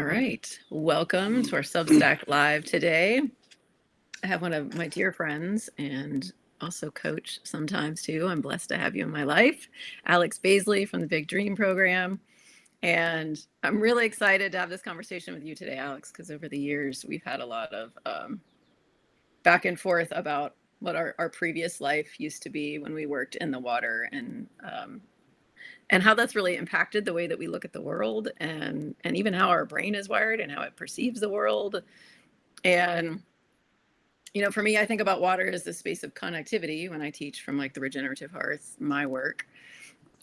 All right. Welcome to our Substack Live today. I have one of my dear friends and also coach sometimes too. I'm blessed to have you in my life, Alex Baisley from the Big Dream program. And I'm really excited to have this conversation with you today, Alex, because over the years we've had a lot of back and forth about what our previous life used to be when we worked in the water, and how that's really impacted the way that we look at the world, and even how our brain is wired and how it perceives the world. And for me, I think about water as the space of connectivity when I teach from like the regenerative hearth, my work.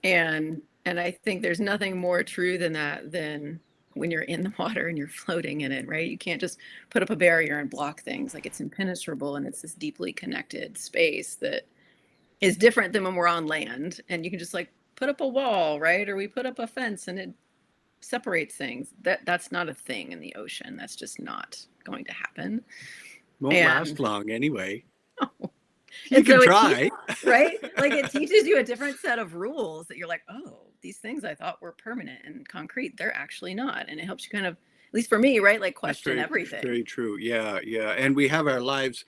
And I think there's nothing more true than that, than when you're in the water and you're floating in it, right? You can't just put up a barrier and block things. Like, it's impenetrable, and it's this deeply connected space that is different than when we're on land and you can just like put up a wall, right? Or we put up a fence and it separates things. That's not a thing in the ocean. That's just not going to happen. Won't last long anyway. You and can so try. Right? Like, it teaches you a different set of rules that you're like, oh, these things I thought were permanent and concrete, they're actually not. And it helps you kind of, at least for me, right? Like, question everything. Very true. Yeah. And we have our lives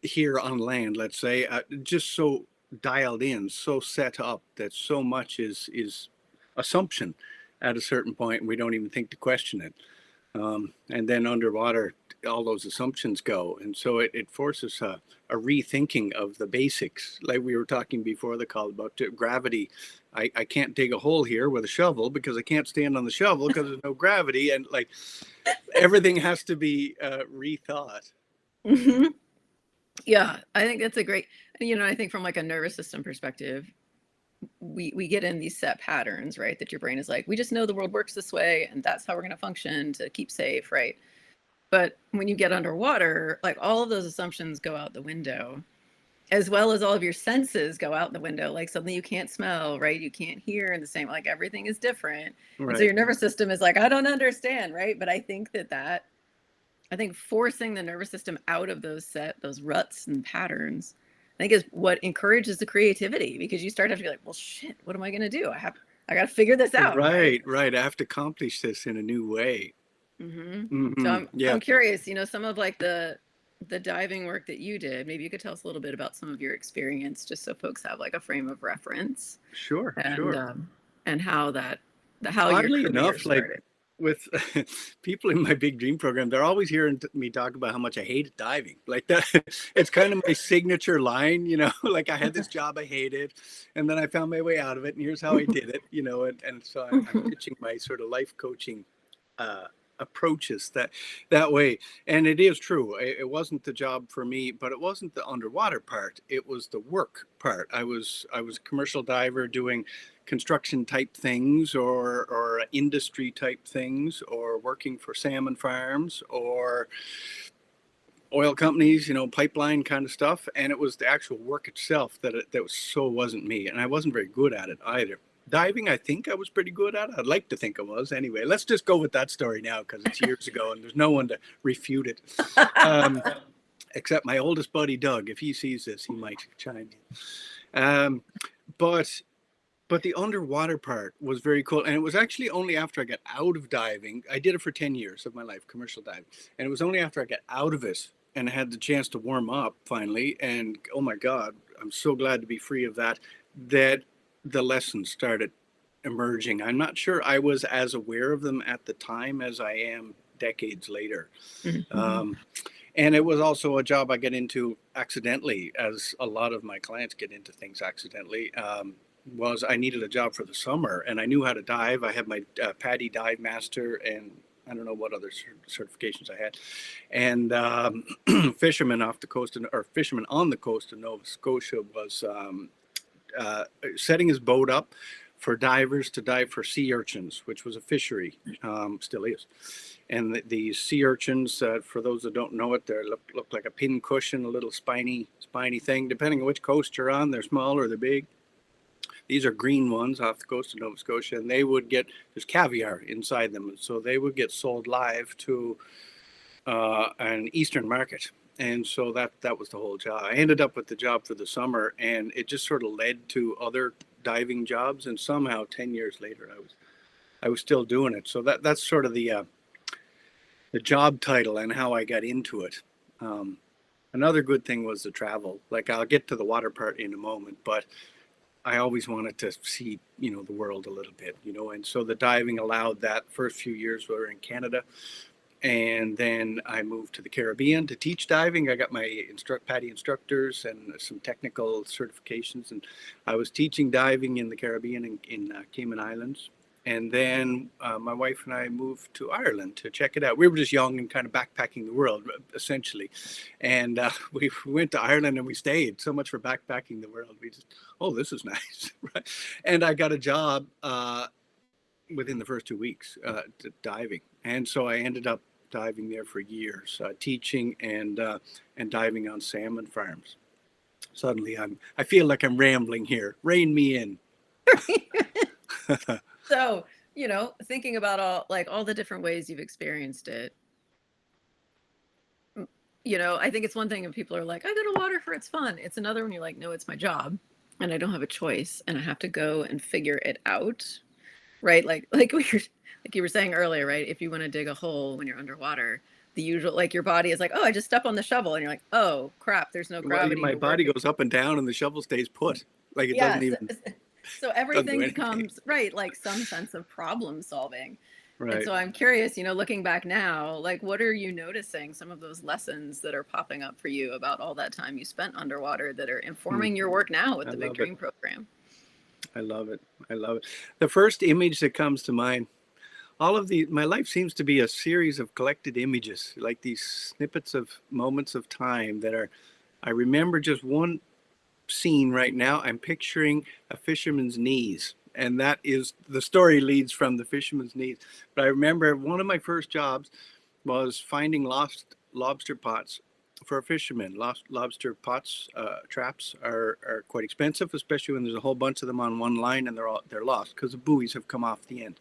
here on land, let's say, just so dialed in, so set up that so much is assumption at a certain point, and we don't even think to question it. And then underwater, all those assumptions go, and so it forces a rethinking of the basics. Like we were talking before the call about gravity. I can't dig a hole here with a shovel because I can't stand on the shovel because there's no gravity, and like everything has to be rethought. Mm-hmm. Yeah, I think that's a great, I think from like a nervous system perspective, we get in these set patterns, right? That your brain is like, we just know the world works this way and that's how we're going to function to keep safe, right? But when you get underwater, like, all of those assumptions go out the window, as well as all of your senses go out the window. Like, something you can't smell, right? You can't hear in the same, like, everything is different. Right. And so your nervous system is like, I don't understand, right? But I think I think forcing the nervous system out of those ruts and patterns, I think, is what encourages the creativity, because you start to have to be like, well, shit, what am I going to do? I got to figure this out. Right. I have to accomplish this in a new way. Mm-hmm. So I'm curious, some of like the diving work that you did, maybe you could tell us a little bit about some of your experience, just so folks have like a frame of reference. Sure. And how oddly your enough, started. Like with people in my Big Dream program, they're always hearing me talk about how much I hated diving. Like that, it's kind of my signature line, like, I had this job I hated, and then I found my way out of it, and here's how I did it, and so I'm pitching my sort of life coaching approaches that way. And it is true, it wasn't the job for me, but it wasn't the underwater part, it was the work part. I was a commercial diver doing construction type things, or industry type things, or working for salmon farms or oil companies, pipeline kind of stuff. And it was the actual work itself that wasn't me, and I wasn't very good at it either. Diving, I think I was pretty good at it. I'd like to think I was. Anyway, let's just go with that story now, because it's years ago and there's no one to refute it. Except my oldest buddy, Doug. If he sees this, he might chime in. But the underwater part was very cool. And it was actually only after I got out of diving. I did it for 10 years of my life, commercial diving. And it was only after I got out of it and I had the chance to warm up finally. And oh my God, I'm so glad to be free of that the lessons started emerging. I'm not sure I was as aware of them at the time as I am decades later. Mm-hmm. And it was also a job I get into accidentally, as a lot of my clients get into things accidentally. Was I needed a job for the summer, and I knew how to dive. I had my PADI dive master, and I don't know what other certifications I had. And fisherman on the coast of Nova Scotia was setting his boat up for divers to dive for sea urchins, which was a fishery, still is. And these sea urchins, for those that don't know it, they look like a pin cushion, a little spiny thing. Depending on which coast you're on, they're small or they're big. These are green ones off the coast of Nova Scotia, and there's caviar inside them, and so they would get sold live to an Eastern market. And so that was the whole job. I ended up with the job for the summer, and it just sort of led to other diving jobs. And somehow 10 years later, I was still doing it. So that's sort of the the job title and how I got into it. Um, Another good thing was the travel. Like I'll get to the water part in a moment, but I always wanted to see, the world a little bit, and so the diving allowed that. First few years we were in Canada, and then I moved to the Caribbean to teach diving. I got my PADI instructors and some technical certifications, and I was teaching diving in the Caribbean in Cayman Islands. And then my wife and I moved to Ireland to check it out. We were just young and kind of backpacking the world, essentially. And we went to Ireland and we stayed. So much for backpacking the world. We just, oh, this is nice. Right? And I got a job within the first 2 weeks diving. And so I ended up diving there for years, teaching and diving on salmon farms. Suddenly I feel like I'm rambling here. Rein me in. So, thinking about all the different ways you've experienced it, I think it's one thing if people are like, I go to water for its fun. It's another when you're like, no, it's my job and I don't have a choice and I have to go and figure it out. Right. Like you were saying earlier, right? If you want to dig a hole when you're underwater, the usual, like your body is like, oh, I just step on the shovel. And you're like, oh, crap, there's no gravity. My body goes up and down and the shovel stays put. Like it doesn't even. So everything becomes, right, like some sense of problem solving. Right. And so I'm curious, looking back now, like what are you noticing, some of those lessons that are popping up for you about all that time you spent underwater that are informing your work now with the Big Dream program? I love it. I love it. The first image that comes to mind, my life seems to be a series of collected images, like these snippets of moments of time I remember just one scene right now. I'm picturing a fisherman's knees, and that is the story leads from the fisherman's knees. But I remember one of my first jobs was finding lost lobster pots for a fisherman. Lost lobster pots, traps are quite expensive, especially when there's a whole bunch of them on one line and they're lost because the buoys have come off the end.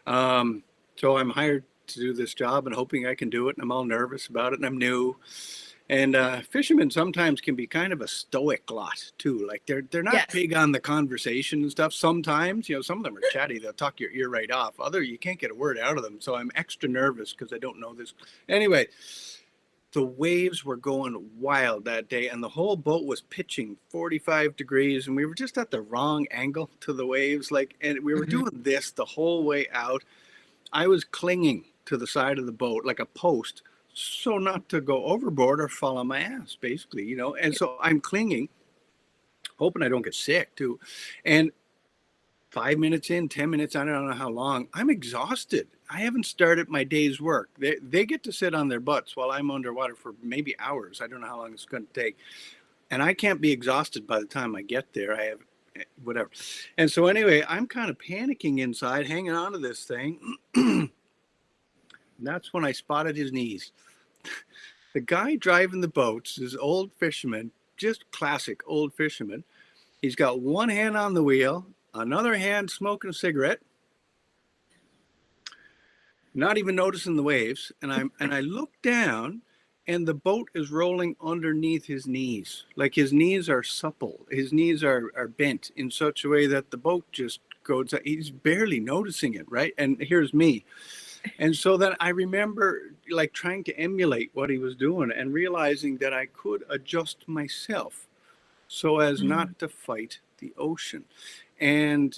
So I'm hired to do this job and hoping I can do it, and I'm all nervous about it, and I'm new. And fishermen sometimes can be kind of a stoic lot too. Like they're not big on the conversation and stuff. Sometimes, some of them are chatty. They'll talk your ear right off. You can't get a word out of them. So I'm extra nervous because I don't know this. Anyway, the waves were going wild that day, and the whole boat was pitching 45 degrees, and we were just at the wrong angle to the waves. And we were doing this the whole way out. I was clinging to the side of the boat like a post, so not to go overboard or fall on my ass, basically, And so I'm clinging, hoping I don't get sick too. And 5 minutes in, 10 minutes, I don't know how long, I'm exhausted. I haven't started my day's work. They get to sit on their butts while I'm underwater for maybe hours. I don't know how long it's going to take. And I can't be exhausted by the time I get there. I have whatever. And so anyway, I'm kind of panicking inside, hanging on to this thing. That's when I spotted his knees. The guy driving the boats is old fisherman, just classic old fisherman. He's got one hand on the wheel, another hand smoking a cigarette, not even noticing the waves. And I look down, and the boat is rolling underneath his knees. Like his knees are supple. His knees are bent in such a way that the boat just goes, he's barely noticing it, right? And here's me. And so then I remember like trying to emulate what he was doing and realizing that I could adjust myself so as not to fight the ocean. And,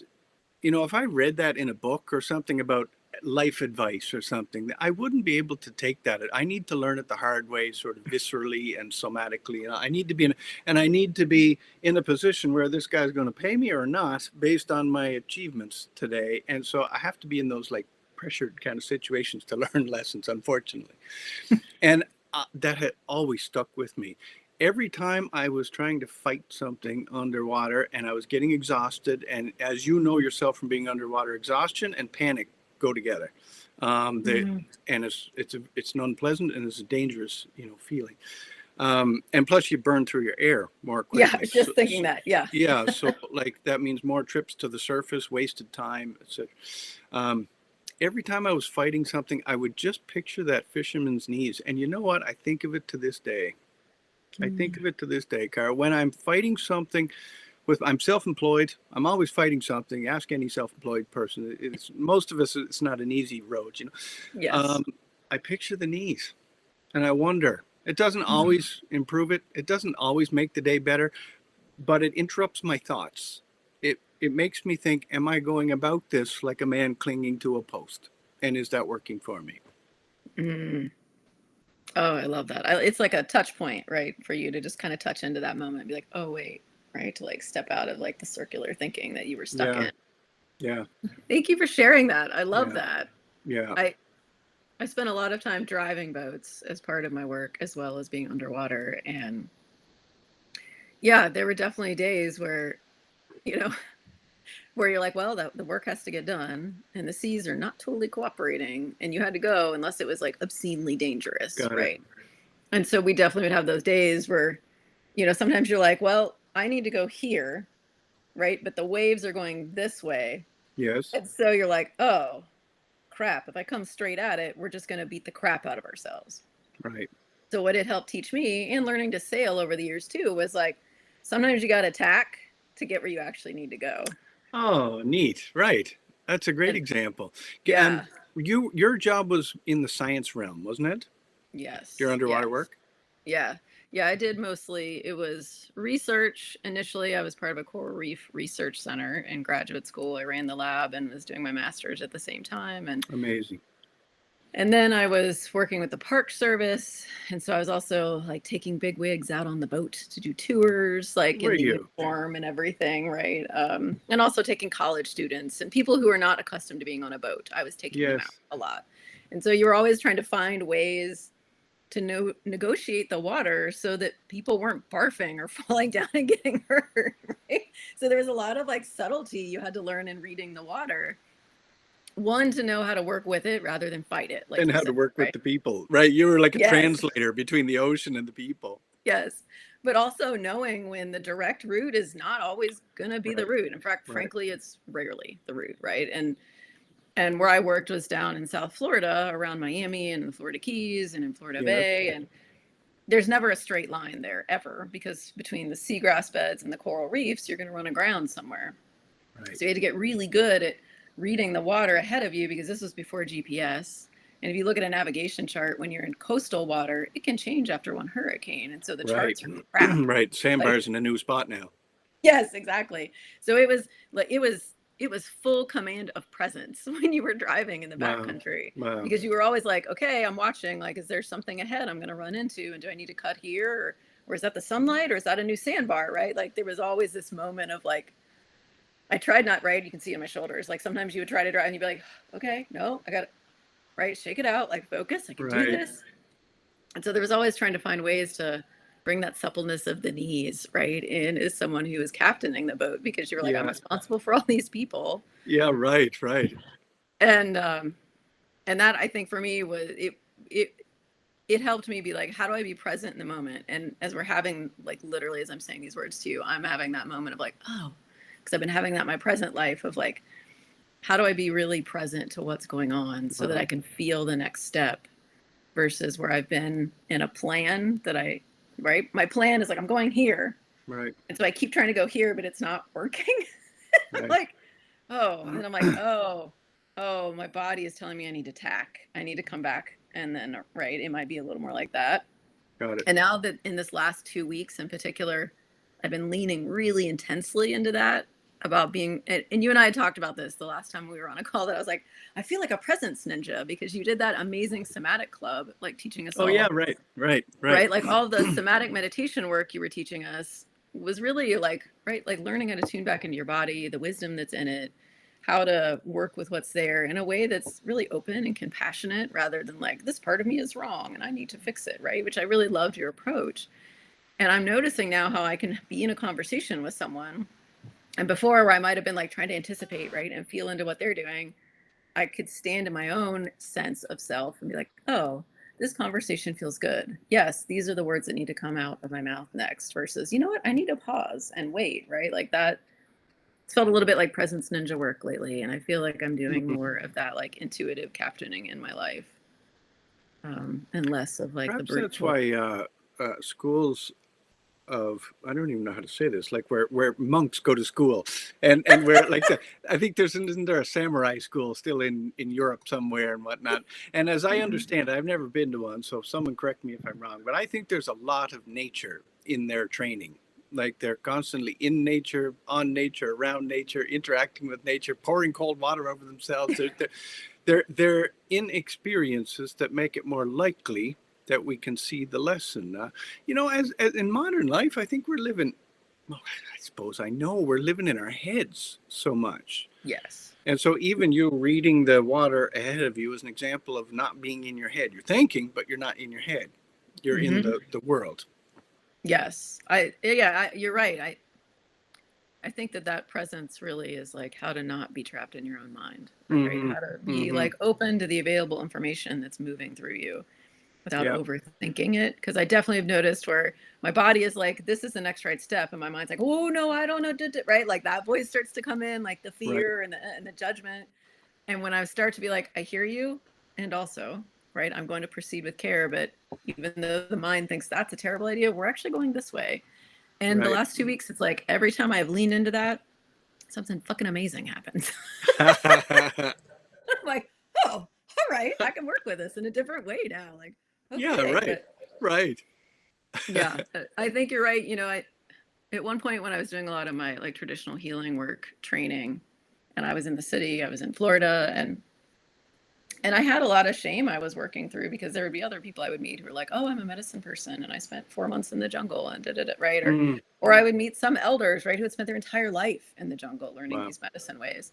if I read that in a book or something about life advice or something, I wouldn't be able to take that. I need to learn it the hard way, sort of viscerally and somatically. I need to be in a position where this guy's going to pay me or not based on my achievements today. And so I have to be in those like pressured kind of situations to learn lessons, unfortunately. And that had always stuck with me. Every time I was trying to fight something underwater and I was getting exhausted, and as you know yourself from being underwater, exhaustion and panic go together. And it's an unpleasant and it's a dangerous, feeling. And plus you burn through your air more quickly. Yeah, I was just thinking that. Yeah. Yeah. So like that means more trips to the surface, wasted time, etc. Every time I was fighting something, I would just picture that fisherman's knees. And you know what? I think of it to this day. Cara. When I'm fighting something I'm self-employed. I'm always fighting something. Ask any self-employed person. Most of us, it's not an easy road, Yes. I picture the knees and I wonder, it doesn't always improve it. It doesn't always make the day better, but it interrupts my thoughts. It makes me think, am I going about this like a man clinging to a post? And is that working for me? Mm. Oh, I love that. It's like a touch point, right? For you to just kind of touch into that moment and be like, oh, wait, right? To like step out of like the circular thinking that you were stuck Yeah. in. Yeah. Thank you for sharing that. I love Yeah. that. Yeah. I spent a lot of time driving boats as part of my work, as well as being underwater. And yeah, there were definitely days where, you know, where you're like, well, the work has to get done and the seas are not totally cooperating and you had to go unless it was like obscenely dangerous, Got it. right? And so we definitely would have those days where, sometimes you're like, well, I need to go here, right? But the waves are going this way. Yes. And so you're like, oh, crap. If I come straight at it, we're just going to beat the crap out of ourselves. Right. So what it helped teach me and learning to sail over the years too was like, sometimes you got to tack to get where you actually need to go. Oh, neat. Right. That's a great And example. yeah, And your job was in the science realm, wasn't it? Your yes, underwater yes. work? Yeah. Yeah, I did mostly, it was research. Initially, I was part of a coral reef research center in graduate school. I ran the lab and was doing my master's at the same time. Amazing. And then I was working with the Park Service. And so I was also like taking big wigs out on the boat to do tours, like in Were the you? uniform and everything, right? And also taking college students and people who are not accustomed to being on a boat. I was taking them out Yes. a lot. And so you were always trying to find ways to negotiate the water so that people weren't barfing or falling down and getting hurt, right? So there was a lot of like subtlety you had to learn in reading the water. One, to know how to work with it rather than fight it, like And you how to said, work with right? the people, right? You were like a Yes, translator between the ocean and the people. yes. But also knowing when the direct route is not always going to be the Right. route. In fact, Right. frankly, it's rarely the route, right? And where I worked was down in South Florida around Miami and the Florida Keys and in Florida Yes. Bay. And there's never a straight line there ever, because between the seagrass beds and the coral reefs, you're going to run aground somewhere. Right. So you had to get really good at reading the water ahead of you, because this was before GPS. And if you look at a navigation chart, when you're in coastal water, it can change after one hurricane. And so the Right. charts are crap. Right. Like, Sandbar's in a new spot now. yes, exactly. So it was like, it was full command of presence when you were driving in the Wow. backcountry, Wow. because you were always like, okay, I'm watching, like, is there something ahead I'm going to run into? And do I need to cut here? Or is that the sunlight? Or is that a new sandbar? Right. Like there was always this moment of like, I tried not, right. You can see it on my shoulders. Like sometimes you would try to drive and you'd be like, okay, no, I got it. Right. Shake it out. Like focus. I can do Right. this. And so there was always trying to find ways to bring that suppleness of the knees, right, in as someone who was captaining the boat, because you were like, I'm Yeah. responsible for all these people. Yeah. Right. Right. And and that, I think, for me was it helped me be like, how do I be present in the moment? And as we're having, like, literally as I'm saying these words to you, I'm having that moment of like, oh, because I've been having that in my present life of like, how do I be really present to what's going on so that I can feel the next step, versus where I've been in a plan that right, my plan is like, I'm going here, Right. and so I keep trying to go here, but it's not working. Right. Like, oh, and then I'm like, oh, my body is telling me I need to tack. I need to come back. And then, right, it might be a little more like that. Got it. And now that in this last 2 weeks in particular, I've been leaning really intensely into that, about being, and you and I had talked about this the last time we were on a call, that I was like, I feel like a presence ninja, because you did that amazing somatic club, like teaching us Oh all, yeah. Right. Right. Right. right? Like all the somatic meditation work you were teaching us was really like, right, like learning how to tune back into your body, the wisdom that's in it, how to work with what's there in a way that's really open and compassionate, rather than like, this part of me is wrong and I need to fix it, right? Which I really loved your approach. And I'm noticing now how I can be in a conversation with someone, and before, where I might have been like trying to anticipate, right, and feel into what they're doing, I could stand in my own sense of self and be like, oh, this conversation feels good. Yes, these are the words that need to come out of my mouth next, versus, you know what, I need to pause and wait, right? Like that. It's felt a little bit like presence ninja work lately. And I feel like I'm doing more of that, like intuitive captaining in my life, and less of like the Perhaps brute that's force. why schools I don't even know how to say this, like where monks go to school, and where like I think isn't there a samurai school still in Europe somewhere and whatnot. And as I understand, I've never been to one, so someone correct me if I'm wrong, but I think there's a lot of nature in their training. Like they're constantly in nature, on nature, around nature, interacting with nature, pouring cold water over themselves. They're in experiences that make it more likely that we can see the lesson. As in modern life, I think we're living, well, I know we're living in our heads so much. Yes. And so even you reading the water ahead of you is an example of not being in your head. You're thinking, but you're not in your head. You're in the world. Yes. You're right. I think that presence really is like how to not be trapped in your own mind, right? How to be like open to the available information that's moving through you without overthinking it. Because I definitely have noticed where my body is like, this is the next right step. And my mind's like, oh, no, I don't know. Right. Like that voice starts to come in, like the fear and the judgment. And when I start to be like, I hear you. And also, right, I'm going to proceed with care. But even though the mind thinks that's a terrible idea, we're actually going this way. And the last 2 weeks, it's like every time I've leaned into that, something fucking amazing happens. I'm like, oh, all right, I can work with this in a different way now. Like, okay, yeah, right. Yeah, I think you're right. At one point when I was doing a lot of my like traditional healing work training, and I was in the city, I was in Florida, and I had a lot of shame I was working through because there would be other people I would meet who were like, oh, I'm a medicine person and I spent 4 months in the jungle and did it, right? Or I would meet some elders, right, who had spent their entire life in the jungle learning these medicine ways.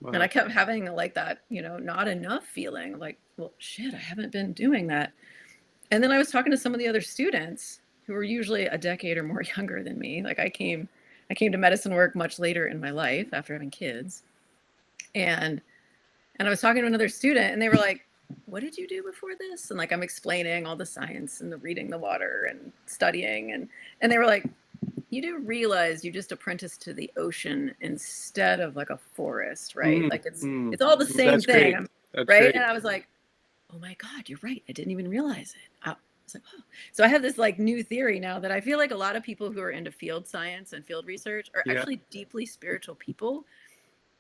Wow. And I kept having like that, not enough feeling like, well, shit, I haven't been doing that. And then I was talking to some of the other students who were usually a decade or more younger than me. Like I came to medicine work much later in my life after having kids. And I was talking to another student and they were like, what did you do before this? And like, I'm explaining all the science and the reading the water and studying. And they were like, you do realize you just apprenticed to the ocean instead of like a forest, right? Like it's all the same thing. Right. Great. And I was like, oh my God, you're right. I didn't even realize it. I was like, oh. So I have this like new theory now that I feel like a lot of people who are into field science and field research are actually deeply spiritual people.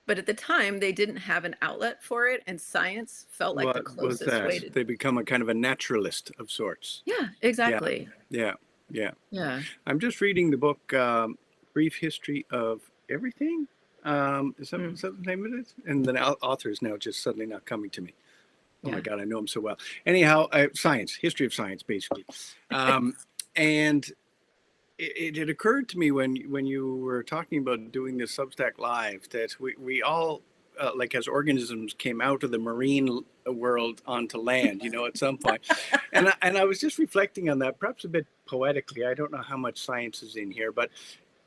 But at the time, they didn't have an outlet for it, and science felt like the closest way to. They become a kind of a naturalist of sorts. Yeah, exactly. Yeah. I'm just reading the book, Brief History of Everything. Is that the name of it? And the author is now just suddenly not coming to me. Oh my God, I know him so well. Anyhow, history of science, basically. And it occurred to me when you were talking about doing this Substack Live that we all, like as organisms, came out of the marine world onto land, at some point. And I was just reflecting on that, perhaps a bit poetically. I don't know how much science is in here, but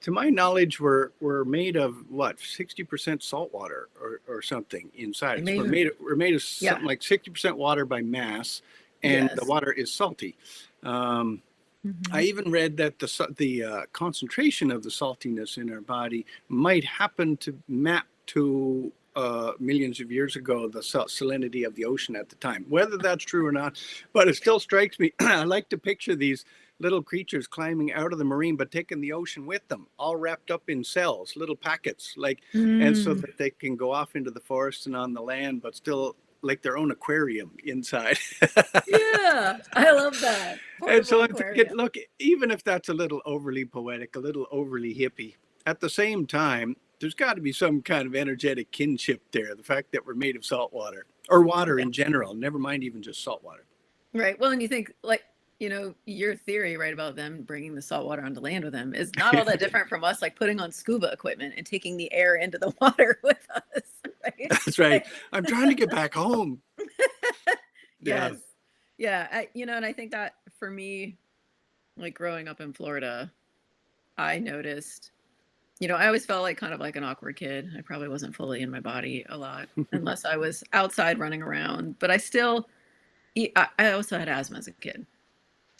to my knowledge, we're made of 60% salt water or something inside. So we're made of something like 60% water by mass, and the water is salty. I even read that the concentration of the saltiness in our body might happen to map to millions of years ago the salinity of the ocean at the time. Whether that's true or not, but it still strikes me. I like to picture these little creatures climbing out of the marine, but taking the ocean with them, all wrapped up in cells, little packets, and so that they can go off into the forest and on the land, but still like their own aquarium inside. Yeah, I love that. And so I'm thinking, look, even if that's a little overly poetic, a little overly hippie, at the same time, there's got to be some kind of energetic kinship there. The fact that we're made of salt water or water in general, never mind even just salt water. Right. Well, and you think like, your theory, right, about them bringing the salt water onto land with them is not all that different from us, like putting on scuba equipment and taking the air into the water with us. Right? That's right. I'm trying to get back home. Yes. Yeah. And I think that for me, like growing up in Florida, I noticed, I always felt like kind of like an awkward kid. I probably wasn't fully in my body a lot unless I was outside running around, but I also had asthma as a kid.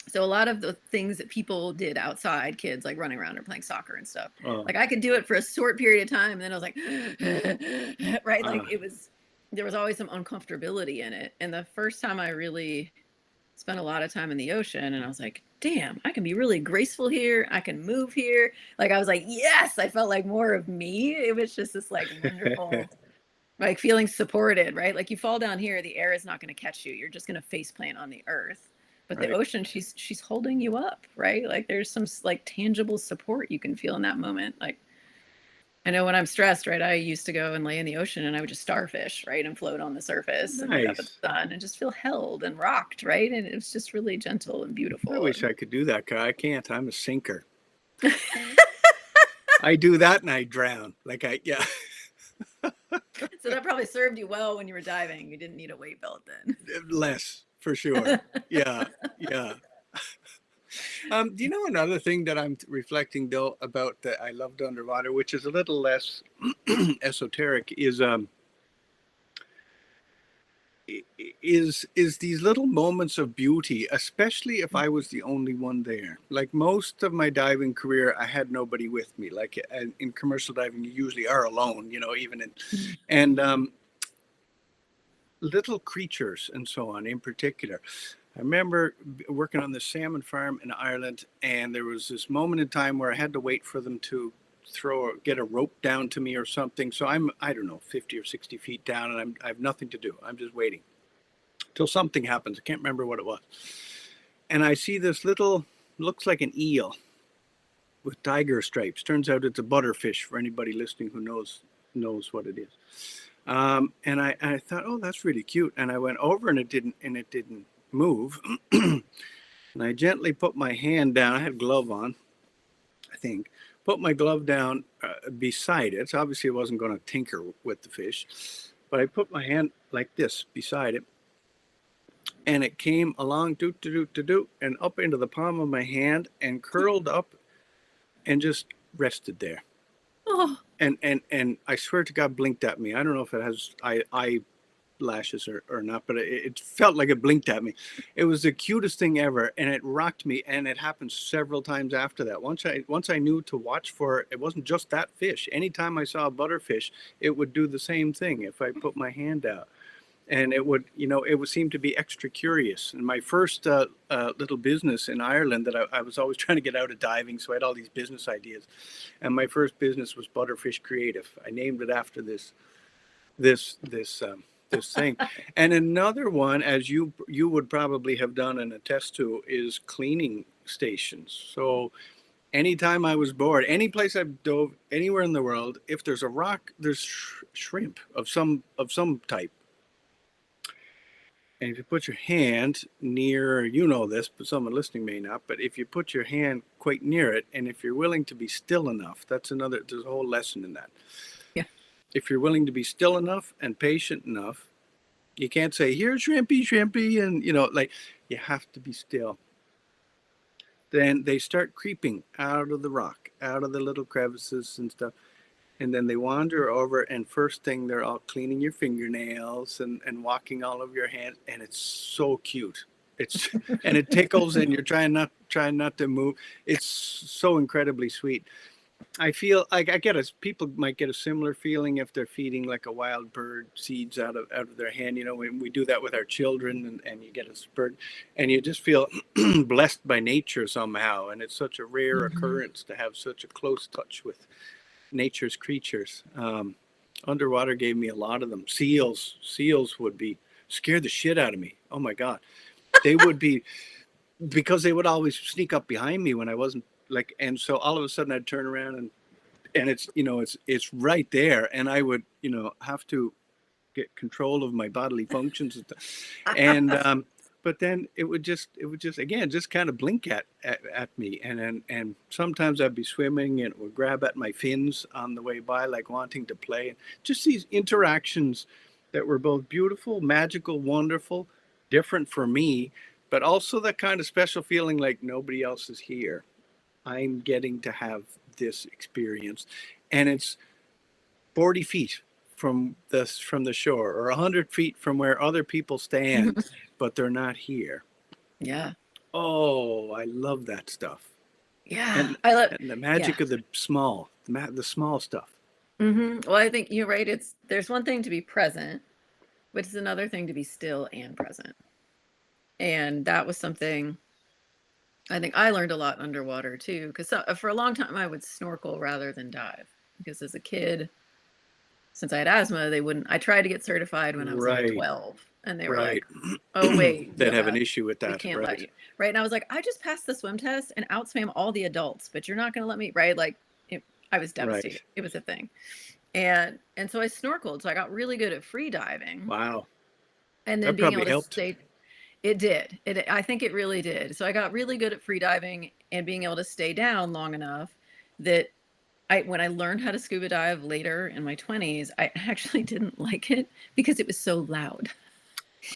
So a lot of the things that people did outside, kids like running around or playing soccer and stuff, like I could do it for a short period of time. And then I was like, right. Like there was always some uncomfortability in it. And the first time I really spent a lot of time in the ocean and I was like, damn, I can be really graceful here. I can move here. Like, I was like, yes, I felt like more of me. It was just this like wonderful, like feeling supported, right? Like you fall down here, the air is not going to catch you. You're just going to face plant on the earth. But the Right. ocean, she's holding you up, right? Like there's some like tangible support you can feel in that moment. Like I know when I'm stressed, right, I used to go and lay in the ocean and I would just starfish, right, and float on the surface and look up at Nice. the sun and just feel held and rocked, right? And it was just really gentle and I beautiful. wish I could do that, Cara. I can't. I'm a sinker. I do that and I drown. Yeah. So that probably served you well when you were diving. You didn't need a weight belt then. Less for sure. Yeah. Yeah. Do you know another thing that I'm reflecting though about that I loved underwater, which is a little less esoteric, is these little moments of beauty, especially if I was the only one there. Like most of my diving career, I had nobody with me. Like in commercial diving, you usually are alone, even in, and little creatures and so on in particular. I remember working on the salmon farm in Ireland, and there was this moment in time where I had to wait for them to get a rope down to me or something. So I don't know, 50 or 60 feet down, and I have nothing to do. I'm just waiting till something happens. I can't remember what it was. And I see this little, looks like an eel with tiger stripes. Turns out it's a butterfish for anybody listening who knows what it is. And I thought, oh, that's really cute. And I went over, and it didn't move. And I gently put my hand down. I had a glove on, I think. Put my glove down beside it. So obviously, I wasn't going to tinker with the fish, but I put my hand like this beside it, and it came along, and up into the palm of my hand, and curled up, and just rested there. Oh, And I swear to God, blinked at me. I don't know if it has eyelashes or not, but it felt like it blinked at me. It was the cutest thing ever, and it rocked me. And it happened several times after that. Once I knew to watch for it, it wasn't just that fish. Anytime I saw a butterfish, it would do the same thing if I put my hand out. And it would seem to be extra curious. And my first little business in Ireland that I was always trying to get out of diving, so I had all these business ideas. And my first business was Butterfish Creative. I named it after this thing. And another one, as you would probably have done and attest to, is cleaning stations. So anytime I was bored, any place I've dove, anywhere in the world, if there's a rock, there's shrimp of some type. And if you put your hand near, this, but someone listening may not, but if you put your hand quite near it, and if you're willing to be still enough, there's a whole lesson in that. yeah. If you're willing to be still enough and patient enough, you can't say, here, shrimpy, and, you have to be still. Then they start creeping out of the rock, out of the little crevices and stuff. And then they wander over, and first thing, they're all cleaning your fingernails and walking all over your hands, and it's so cute. And it tickles, and you're trying not to move. It's so incredibly sweet. I feel like people might get a similar feeling if they're feeding like a wild bird seeds out of their hand. When we do that with our children, and you get a bird, and you just feel blessed by nature somehow. And it's such a rare occurrence to have such a close touch with nature's creatures. Underwater gave me a lot of them. Seals would be scare the shit out of me. Oh my God. They would be, because they would always sneak up behind me when I wasn't and so all of a sudden I'd turn around and it's, it's right there. And I would, have to get control of my bodily functions and but then it would just again just kind of blink at me, and sometimes I'd be swimming and it would grab at my fins on the way by, like wanting to play. And just these interactions that were both beautiful, magical, wonderful, different for me, but also that kind of special feeling like nobody else is here. I'm getting to have this experience, and it's 40 feet from the shore, or 100 feet from where other people stand, but they're not here. Yeah. Oh, I love that stuff. Yeah. And the magic of the small stuff. Well, I think you're right. There's one thing to be present, but it's another thing to be still and present. And that was something I think I learned a lot underwater too, because for a long time I would snorkel rather than dive. Because as a kid, since I had asthma, they wouldn't. I tried to get certified when I was like Right. 12, and they were Right. like, "Oh wait, you That have have an asthma. issue with We that. can't let Right. you." Right? And I was like, "I just passed the swim test and outswam all the adults, but you're not going to let me." Right? Like, I was Right. devastated. It was a thing, and so I snorkeled. So I got really good at free diving, Wow. and then That being able probably to helped. stay. It did. I think it really did. So I got really good at free diving and being able to stay down long enough that when I learned how to scuba dive later in my 20s, I actually didn't like it because it was so loud.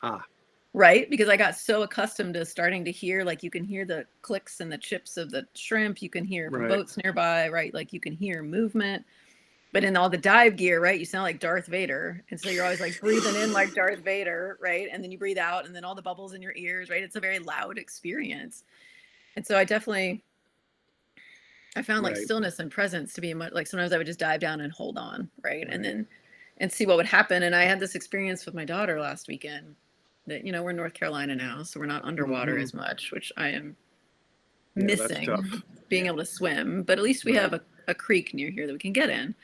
Ah, Right? Because I got so accustomed to starting to hear, like, you can hear the clicks and the chips of the shrimp, you can hear from right. boats nearby, right? Like, you can hear movement. But in all the dive gear, right, you sound like Darth Vader. And so you're always like breathing in like Darth Vader, right? And then you breathe out, and then all the bubbles in your ears, right? It's a very loud experience. And so I found like Right. stillness and presence to be much like sometimes I would just dive down and hold on, right? And Right. then and see what would happen. And I had this experience with my daughter last weekend that, we're in North Carolina now, so we're not underwater Hmm. as much, which I am Yeah, that's missing tough. being Yeah. able to swim. But at least we Right. have a creek near here that we can get in.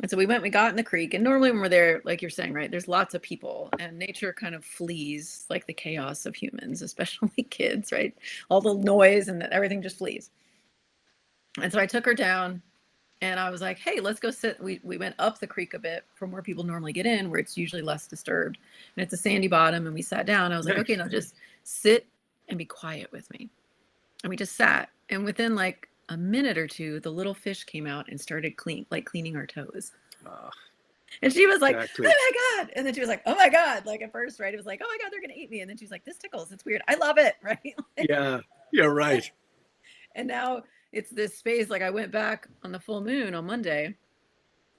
And so we got in the creek. And normally when we're there, like you're saying, right, there's lots of people, and nature kind of flees like the chaos of humans, especially kids, right? All the noise and everything just flees. And so I took her down, and I was like, hey, let's go sit. We went up the creek a bit from where people normally get in, where it's usually less disturbed. And it's a sandy bottom. And we sat down. I was like, okay, Nice. now just sit and be quiet with me. And we just sat. And within like a minute or two, the little fish came out and started cleaning our toes. Ah, And she was like, oh exactly. my God. And then she was like, oh my God. Like at first, right? It was like, oh my God, they're going to eat me. And then she was like, this tickles. It's weird. I love it. Right. Yeah. You're right. And now it's this space. Like I went back on the full moon on Monday,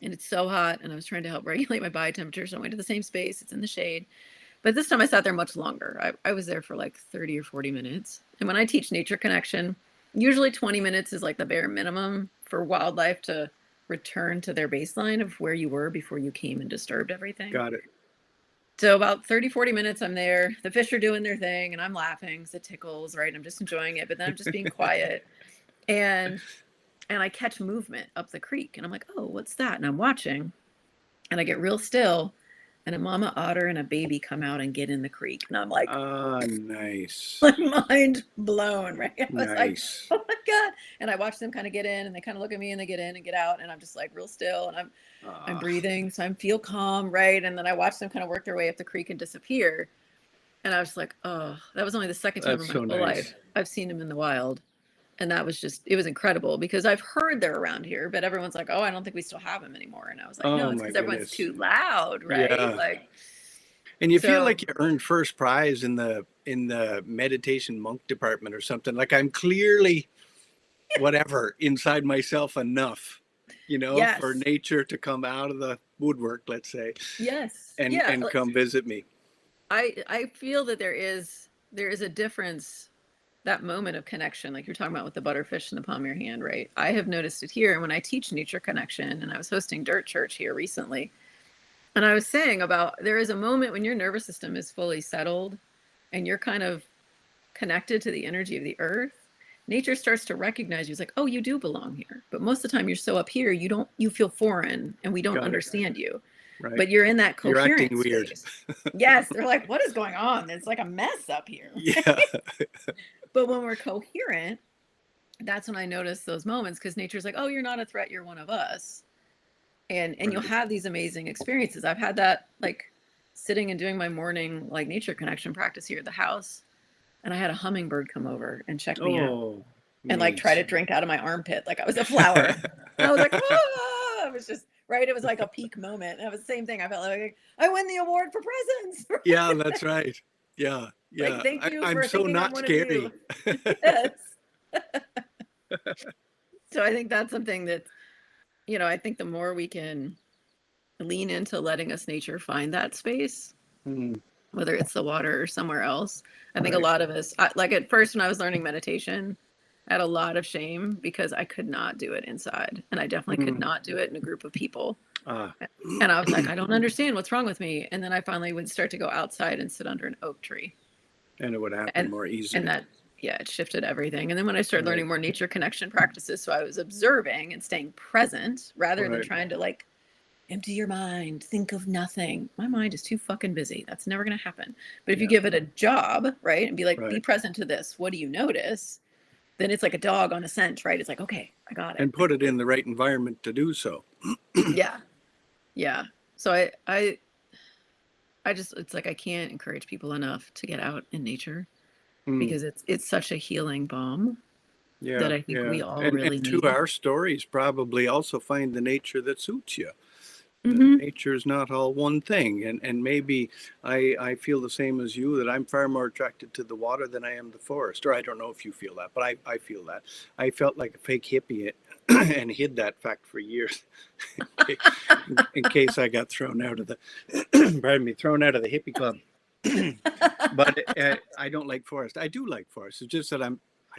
and it's so hot, and I was trying to help regulate my body temperature. So I went to the same space. It's in the shade. But this time I sat there much longer. I was there for like 30 or 40 minutes. And when I teach nature connection, usually 20 minutes is like the bare minimum for wildlife to return to their baseline of where you were before you came and disturbed everything. Got it. So about 30, 40 minutes, I'm there. The fish are doing their thing, and I'm laughing because it tickles, right? I'm just enjoying it. But then I'm just being quiet. And I catch movement up the creek, and I'm like, oh, what's that? And I'm watching, and I get real still, and a mama otter and a baby come out and get in the creek, and I'm like, Ah, nice. my mind blown, right? I was like, Nice. oh my God. And I watch them kind of get in, and they kind of look at me, and they get in and get out, and I'm just like real still, and I'm Ah, breathing, so I feel calm, right? And then I watch them kind of work their way up the creek and disappear. And I was like, oh, that was only the second time in that's my so whole nice. life I've seen them in the wild. And that was just, it was incredible because I've heard they're around here, but everyone's like, oh, I don't think we still have them anymore. And I was like, no, Oh it's my because everyone's goodness. too loud, right? Yeah. Like, And you feel so like you earned first prize in the meditation monk department or something. Like I'm clearly whatever inside myself enough, for yes, nature to come out of the woodwork, let's say, yes, and yeah. and come visit me. I feel that there is a difference, that moment of connection, like you're talking about with the butterfish in the palm of your hand, right? I have noticed it here. And when I teach nature connection, and I was hosting Dirt Church here recently, and I was saying about there is a moment when your nervous system is fully settled and you're kind of connected to the energy of the earth. Nature starts to recognize you. It's like, oh, you do belong here. But most of the time you're so up here, you feel foreign and we don't Got it. understand you. Right. But you're in that You're acting coherent weird. space. Yes, they're like, what is going on? It's like a mess up here. Yeah. But when we're coherent, that's when I notice those moments, because nature's like, oh, you're not a threat, you're one of us. And you'll Right. have these amazing experiences. I've had that, like sitting and doing my morning like nature connection practice here at the house, and I had a hummingbird come over and check me out Oh, and like try neat. to drink out of my armpit like I was a flower. And I was like, ah! It was just right. It was like a peak moment. And it was the same thing. I felt like I win the award for presence. Yeah, that's right. Yeah, Like, yeah. thank you I'm for so thinking I'm not one of you. scary. Yes. So I think that's something that, I think the more we can lean into letting us nature find that space, Hmm, whether it's the water or somewhere else. I think a right. lot of us, like at first when I was learning meditation, I had a lot of shame because I could not do it inside. And I definitely could Hmm. not do it in a group of people. Ah, And I was like, I don't understand what's wrong with me. And then I finally would start to go outside and sit under an oak tree. and it would happen And more and easily. that yeah, it shifted everything. And then when I started learning Right. more nature connection practices, so I was observing and staying present rather than Right. trying to like empty your mind, think of nothing. My mind is too fucking busy. That's never going to happen. But if you Yeah. give it a job, right, and be like, be Right. present to this, what do you notice? Then it's like a dog on a scent, right? It's like, okay, I got it. And put it in the right environment to do so. Yeah. Yeah. So I just, it's like I can't encourage people enough to get out in nature Mm. because it's such a healing balm that Yeah. I think Yeah. we all And really to need. our stories, probably also find the nature that suits you. Mm-hmm. Nature is not all one thing, and maybe I feel the same as you, that I'm far more attracted to the water than I am the forest. Or I don't know if you feel that, but I feel that. I felt like a fake hippie and hid that fact for years in case I got thrown out of the pardon me, thrown out of the hippie club. But I don't like forest. I do like forest. It's just that I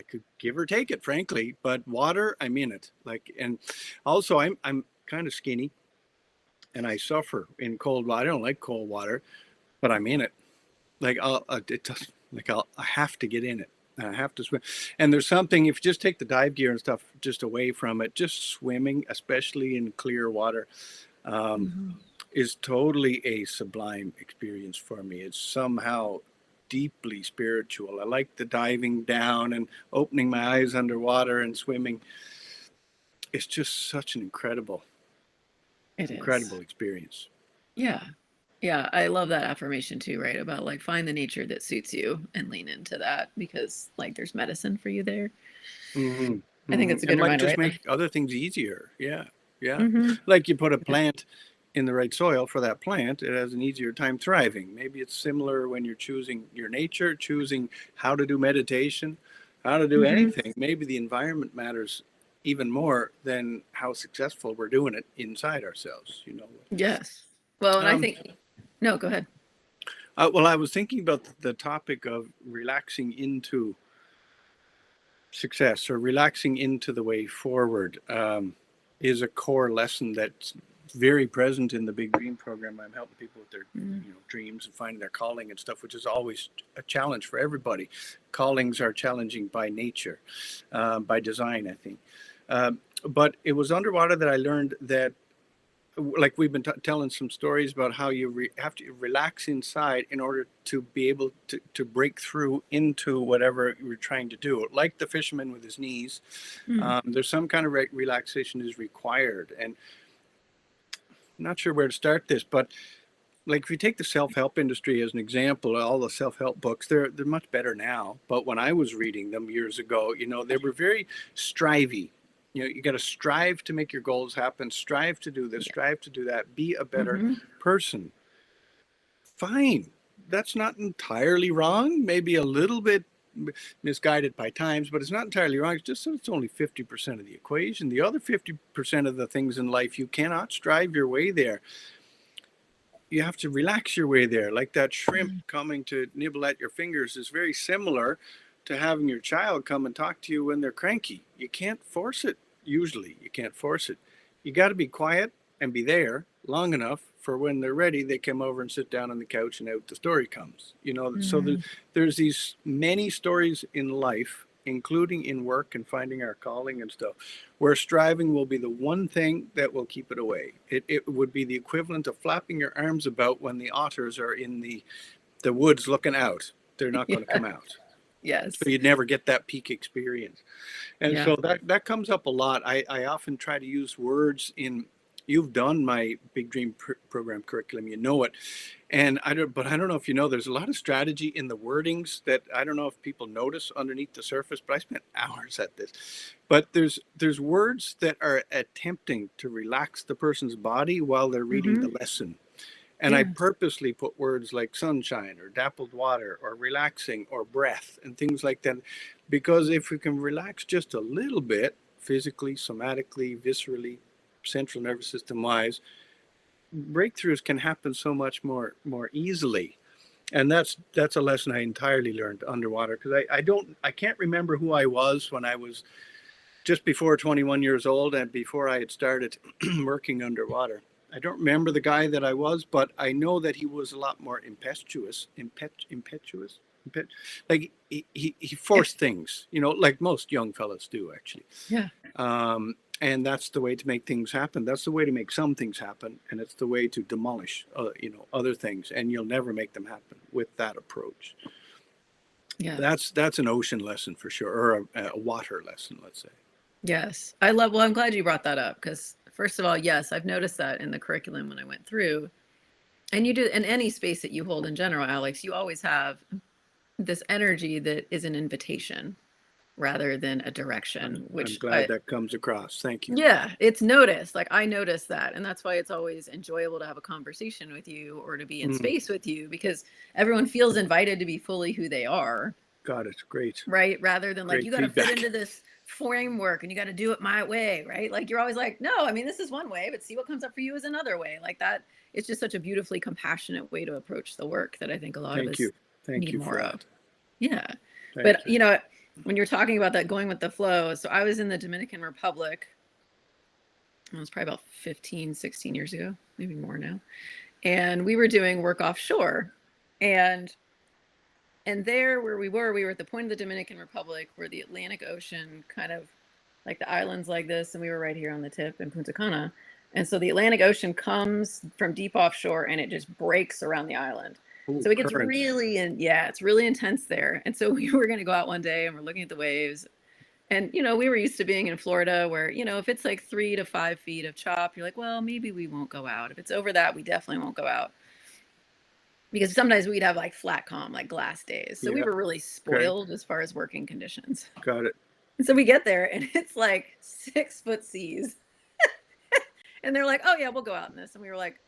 could give or take it, frankly. But water, I'm in it. Like, and also I'm kind of skinny and I suffer in cold water. I don't like cold water, but I'm in it. Like it does. Like I have to get in it. I have to swim. And there's something, if you just take the dive gear and stuff just away from it, just swimming, especially in clear water, um, Mm-hmm. is totally a sublime experience for me. It's somehow deeply spiritual. I like the diving down and opening my eyes underwater and swimming. It's just such an It is. incredible experience. Yeah. Yeah. I love that affirmation too, right? About like find the nature that suits you and lean into that because like there's medicine for you there. Hmm. I think Hmm. that's a It good might reminder, just right? make other things easier. Yeah. Yeah. Mm-hmm. Like you put a Yeah. plant in the right soil for that plant, it has an easier time thriving. Maybe it's similar when you're choosing your nature, choosing how to do meditation, how to do Mm-hmm. anything. Maybe the environment matters even more than how successful we're doing it inside ourselves, you know. Yes. Well, and I Um, think, no, go ahead. well, I was thinking about the topic of relaxing into success or relaxing into the way forward, is a core lesson that's very present in the Big Dream program. I'm helping people with their Mm. dreams and finding their calling and stuff, which is always a challenge for everybody. Callings are challenging by nature, by design, I think. But it was underwater that I learned that, like we've been telling some stories about how you have to relax inside in order to be able to break through into whatever you're trying to do. Like the fisherman with his knees, Mm. there's some kind of relaxation is required. And I'm not sure where to start this, but like if you take the self-help industry as an example, all the self-help books, they're much better now. But when I was reading them years ago, they were very strivey. You got to strive to make your goals happen, strive to do this, Yeah. strive to do that, be a better Mm-hmm. person. Fine. That's not entirely wrong, maybe a little bit misguided by times, but it's not entirely wrong. It's just that it's only 50% of the equation. The other 50% of the things in life, you cannot strive your way there. You have to relax your way there. Like that shrimp coming to nibble at your fingers is very similar to having your child come and talk to you when they're cranky. You can't force it. Usually you can't force it. You got to be quiet and be there long enough for when they're ready, they come over and sit down on the couch and out the story comes. So Mm-hmm. there's these many stories in life, including in work and finding our calling and stuff, where striving will be the one thing that will keep it away. It would be the equivalent of flapping your arms about when the otters are in the woods looking out. They're not going to Yeah. come out. So Yes. you'd never get that peak experience. And Yeah. so that comes up a lot. I often try to use words in, you've done my Big Dream program curriculum, you know it. And but I don't know if you know, there's a lot of strategy in the wordings that I don't know if people notice underneath the surface, but I spent hours at this. But there's words that are attempting to relax the person's body while they're reading Mm-hmm. the lesson. And I Yes. purposely put words like sunshine or dappled water or relaxing or breath and things like that. Because if we can relax just a little bit, physically, somatically, viscerally, central nervous system wise, breakthroughs can happen so much more easily. And that's a lesson I entirely learned underwater, because I can't remember who I was when I was just before 21 years old and before I had started working underwater. I don't remember the guy that I was, but I know that he was a lot more impetuous. Impetuous. But like he forced things, you know, like most young fellas do actually. Yeah. And that's the way to make things happen. That's the way to make some things happen, and it's the way to demolish, you know, other things. And you'll never make them happen with that approach. Yeah. That's an ocean lesson for sure, or a water lesson, let's say. Yes. I love, well, I'm glad you brought that up because, first of all, yes, I've noticed that in the curriculum when I went through. And you do in any space that you hold in general, Alex, you always have this energy that is an invitation rather than a direction, I'm glad that comes across. Thank you. Yeah, it's noticed. Like I noticed that. And that's why it's always enjoyable to have a conversation with you or to be in space with you because everyone feels invited to be fully who they are. Got it. Great. Right. Rather than like, Great you got to fit feedback. into this framework and you got to do it my way. Right. Like you're always like, no, I mean, this is one way, but see what comes up for you is another way. Like that. It's just such a beautifully compassionate way to approach the work that I think a lot of us need more of. Yeah. But, you know, when you're talking about that going with the flow, so I was in the Dominican Republic. It was probably about 15, 16 years ago, maybe more now. And we were doing work offshore. And there where we were at the point of the Dominican Republic where the Atlantic Ocean kind of like the islands like this, and we were right here on the tip in Punta Cana. And so the Atlantic Ocean comes from deep offshore and it just breaks around the island. Ooh, so it gets really, it's really intense there. And so we were going to go out one day and we're looking at the waves. And, you know, we were used to being in Florida where, you know, if it's like 3 to 5 feet of chop, you're like, well, maybe we won't go out. If it's over that, we definitely won't go out. Because sometimes we'd have like flat calm, like glass days. So we were really spoiled as far as working conditions. Got it. And so we get there and it's like 6-foot seas. And they're like, oh yeah, we'll go out in this. And we were like,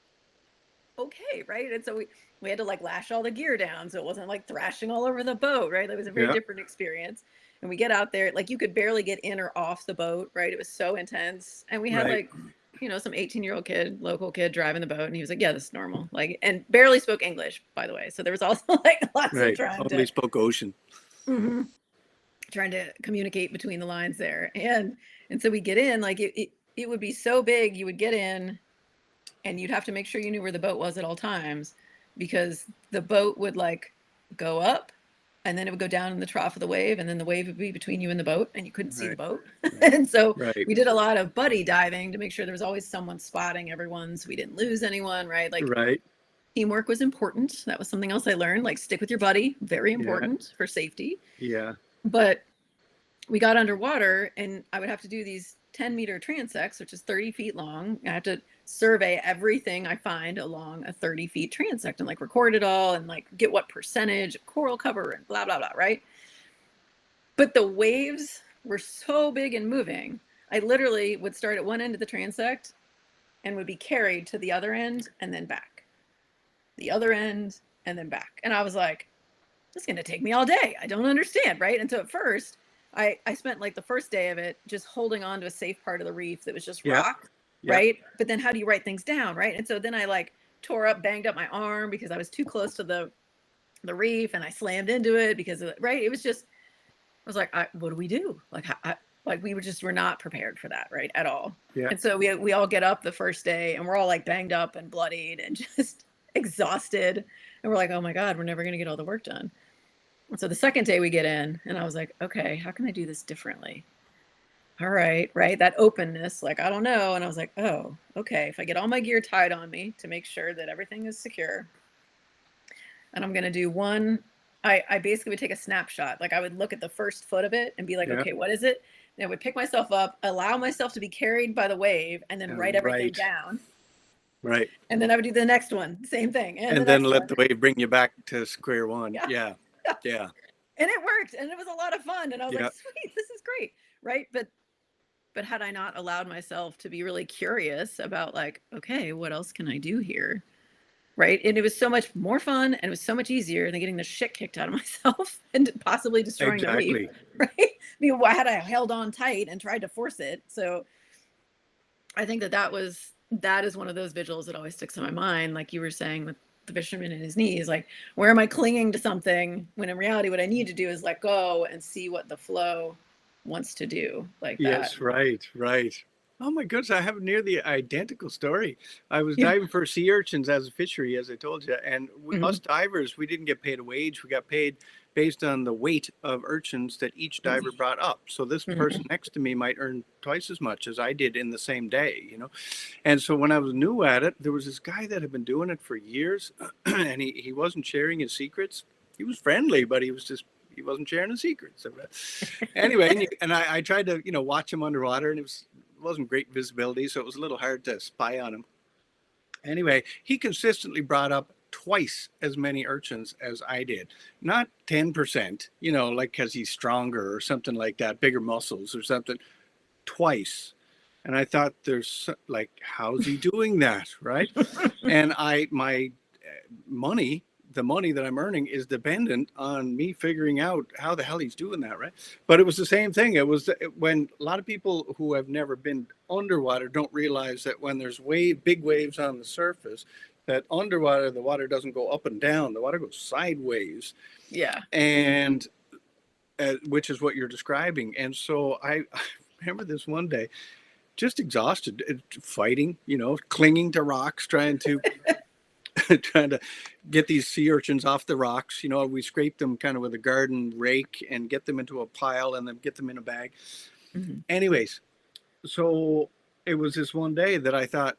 okay, right? And so we had to like lash all the gear down so it wasn't like thrashing all over the boat, right? That was a very different experience. And we get out there, like you could barely get in or off the boat, right? It was so intense. And we had like, you know, some 18-year-old kid, local kid driving the boat. And he was like, yeah, this is normal. Like, and barely spoke English, by the way. So there was also like lots of trying only spoke ocean. Trying to communicate between the lines there. And so we get in, like it would be so big, you would get in and you'd have to make sure you knew where the boat was at all times because the boat would like go up and then it would go down in the trough of the wave and then the wave would be between you and the boat and you couldn't see the boat. And so we did a lot of buddy diving to make sure there was always someone spotting everyone so we didn't lose anyone, right? Like teamwork was important. That was something else I learned, like stick with your buddy, very important for safety. Yeah. But we got underwater and I would have to do these 10-meter transects, which is 30 feet long. I have to survey everything I find along a 30 feet transect and like record it all and like get what percentage of coral cover and blah, blah, blah, right? But the waves were so big and moving. I literally would start at one end of the transect and would be carried to the other end and then back. The other end and then back. And I was like, this is going to take me all day. I don't understand, right? And so at first, I spent like the first day of it just holding on to a safe part of the reef that was just rock, right? But then how do you write things down, right? And so then I like banged up my arm because I was too close to the reef and I slammed into it because of right? It was just, I was like, what do we do? Like, we're not prepared for that, right? At all. Yeah. And so we all get up the first day and we're all like banged up and bloodied and just exhausted. And we're like, oh my God, we're never going to get all the work done. And so the second day we get in and I was like, okay, how can I do this differently? All right. That openness, like, I don't know. And I was like, oh, okay. If I get all my gear tied on me to make sure that everything is secure and I'm going to do one, I basically would take a snapshot. Like I would look at the first foot of it and be like, okay, what is it? And I would pick myself up, allow myself to be carried by the wave and then write everything down. Right. And then I would do the next one, same thing. And then let the wave bring you back to square one. Yeah. And it worked and it was a lot of fun. And I was like, sweet, this is great. Right. But had I not allowed myself to be really curious about like, okay, what else can I do here? Right. And it was so much more fun and it was so much easier than getting the shit kicked out of myself and possibly destroying the reef. Right. I mean, why had I held on tight and tried to force it? So I think that is one of those vigils that always sticks in my mind. Like you were saying with the fisherman and his knees, like, where am I clinging to something when in reality what I need to do is let go and see what the flow wants to do, like that. Yes, right. Oh my goodness, I have nearly identical story. I was diving for sea urchins as a fishery, as I told you, and us divers, we didn't get paid a wage. We got paid based on the weight of urchins that each diver brought up. So this person next to me might earn twice as much as I did in the same day, you know. And so when I was new at it, there was this guy that had been doing it for years, and he wasn't sharing his secrets. He was friendly, but he wasn't sharing his secrets. Anyway, and I tried to, you know, watch him underwater, and it wasn't great visibility, so it was a little hard to spy on him. Anyway, he consistently brought up twice as many urchins as I did. Not 10%, you know, like because he's stronger or something like that, bigger muscles or something. Twice. And I thought, there's like, how's he doing that, right? And my money, the money that I'm earning is dependent on me figuring out how the hell he's doing that, right? But it was the same thing. It was when a lot of people who have never been underwater don't realize that when there's big waves on the surface, that underwater, the water doesn't go up and down. The water goes sideways. Yeah. And which is what you're describing. And so I remember this one day, just exhausted, fighting, you know, clinging to rocks, trying to get these sea urchins off the rocks. You know, we scrape them kind of with a garden rake and get them into a pile and then get them in a bag. Anyways, so it was this one day that I thought,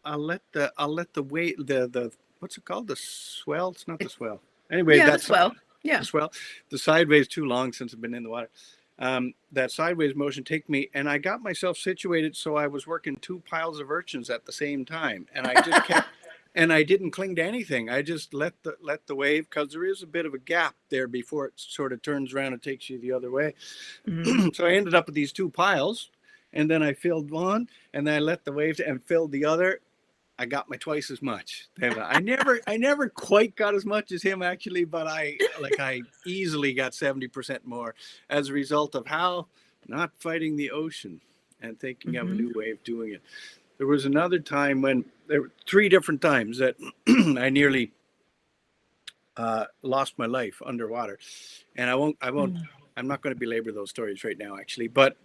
I'll let the weight, the what's it called? The swell? It's not the swell. Anyway, Yeah, that's the swell. Yeah. The swell. The sideways too long since I've been in the water. That sideways motion take me, and I got myself situated so I was working two piles of urchins at the same time, and I just kept, and I didn't cling to anything. I just let the wave, because there is a bit of a gap there before it sort of turns around and takes you the other way. So I ended up with these two piles, and then I filled one, and then I let the wave and filled the other. I got my twice as much. I never quite got as much as him actually, but I easily got 70% more as a result of how not fighting the ocean and thinking of a new way of doing it. There was another time when there were 3 different times that I nearly lost my life underwater, and I'm not going to belabor those stories right now actually, but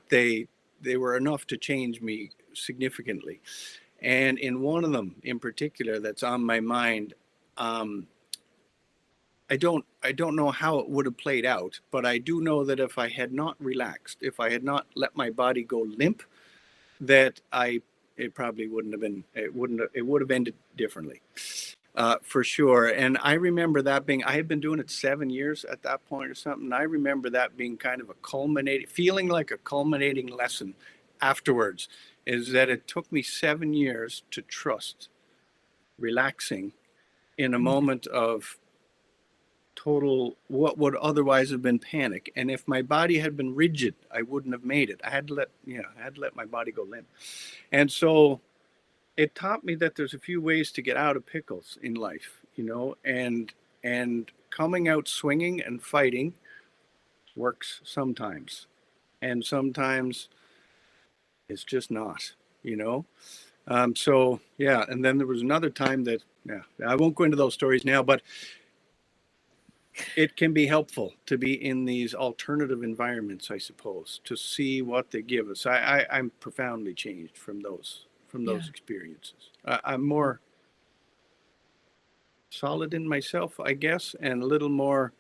they were enough to change me significantly. And in one of them in particular that's on my mind, I don't know how it would have played out, but I do know that if I had not relaxed, if I had not let my body go limp, that it probably wouldn't have been, it would have ended differently, for sure. And I remember that being, I had been doing it 7 years at that point or something. I remember that being kind of feeling like a culminating lesson afterwards, is that it took me 7 years to trust relaxing in a moment of total, what would otherwise have been panic. And if my body had been rigid, I wouldn't have made it. I had to let my body go limp. And so it taught me that there's a few ways to get out of pickles in life, you know, and coming out swinging and fighting works sometimes. And sometimes it's just not, you know? So yeah. And then there was another time that, I won't go into those stories now, but it can be helpful to be in these alternative environments, I suppose, to see what they give us. I'm profoundly changed from those experiences. I'm more solid in myself, I guess, and a little more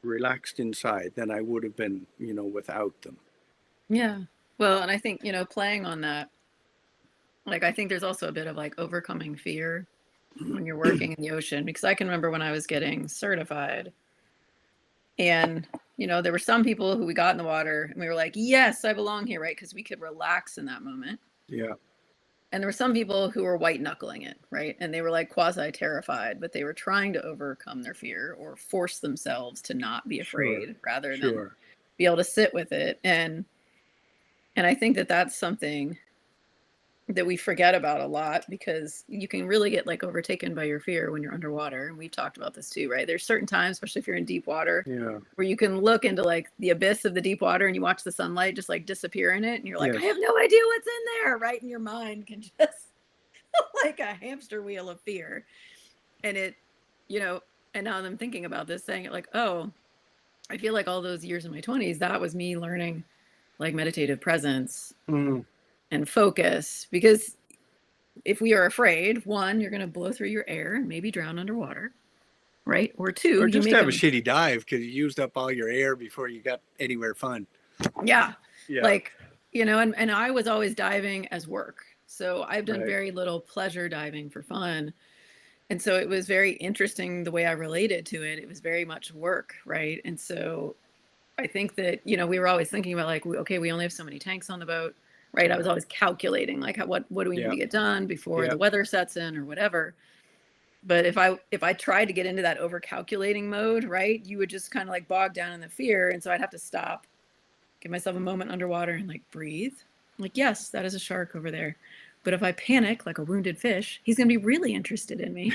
relaxed inside than I would have been, you know, without them. Yeah. Well, and I think, you know, playing on that, like, I think there's also a bit of like overcoming fear when you're working in the ocean, because I can remember when I was getting certified, and, you know, there were some people who we got in the water and we were like, yes, I belong here, right? Because we could relax in that moment. Yeah. And there were some people who were white knuckling it, right? And they were like quasi terrified, but they were trying to overcome their fear or force themselves to not be afraid rather than be able to sit with it. And I think that that's something that we forget about a lot, because you can really get like overtaken by your fear when you're underwater. And we've talked about this too, right? There's certain times, especially if you're in deep water, where you can look into like the abyss of the deep water and you watch the sunlight just like disappear in it. And you're like, I have no idea what's in there, right? And your mind can just like a hamster wheel of fear. And it, you know, and now I'm thinking about this, saying it like, oh, I feel like all those years in my 20s, that was me learning like meditative presence and focus. Because if we are afraid, one, you're going to blow through your air and maybe drown underwater. right? Or two, Or you just make have a them, shitty dive because you used up all your air before you got anywhere fun. yeah, Yeah. like, and I was always diving as work. So I've done Right. very little pleasure diving for fun. And so it was very interesting the way I related to it. It was very much work, right? And so I think that, we were always thinking about like, okay, we only have so many tanks on the boat, right? I was Yeah. always calculating like what do we need Yeah. to get done before Yeah. the weather sets in or whatever. But if I tried to get into that over calculating mode, right, you would just kind of like bog down in the fear. And so I'd have to stop, give myself a moment underwater and like breathe. Like, yes, that is a shark over there. But if I panic like a wounded fish, he's going to be really interested in me.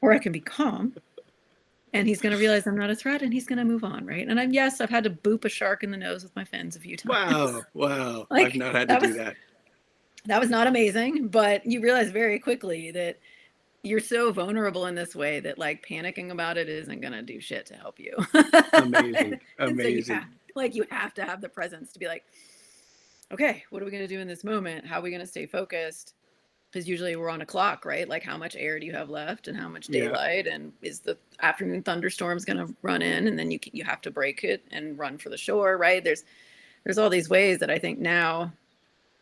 Or I can be calm and he's going to realize I'm not a threat and he's going to move on, right? And yes, I've had to boop a shark in the nose with my fins a few times. Wow. Wow. I've Like not had to that do was that. that was not amazing, but you realize very quickly that you're so vulnerable in this way that like panicking about it isn't going to do shit to help you. Amazing. And so Amazing. you have to have the presence to be like, okay, what are we going to do in this moment? How are we going to stay focused? Because usually we're on a clock, right? Like how much air do you have left and how much Yeah. daylight, and is the afternoon thunderstorms going to run in, and then you have to break it and run for the shore, right? There's all these ways that I think now,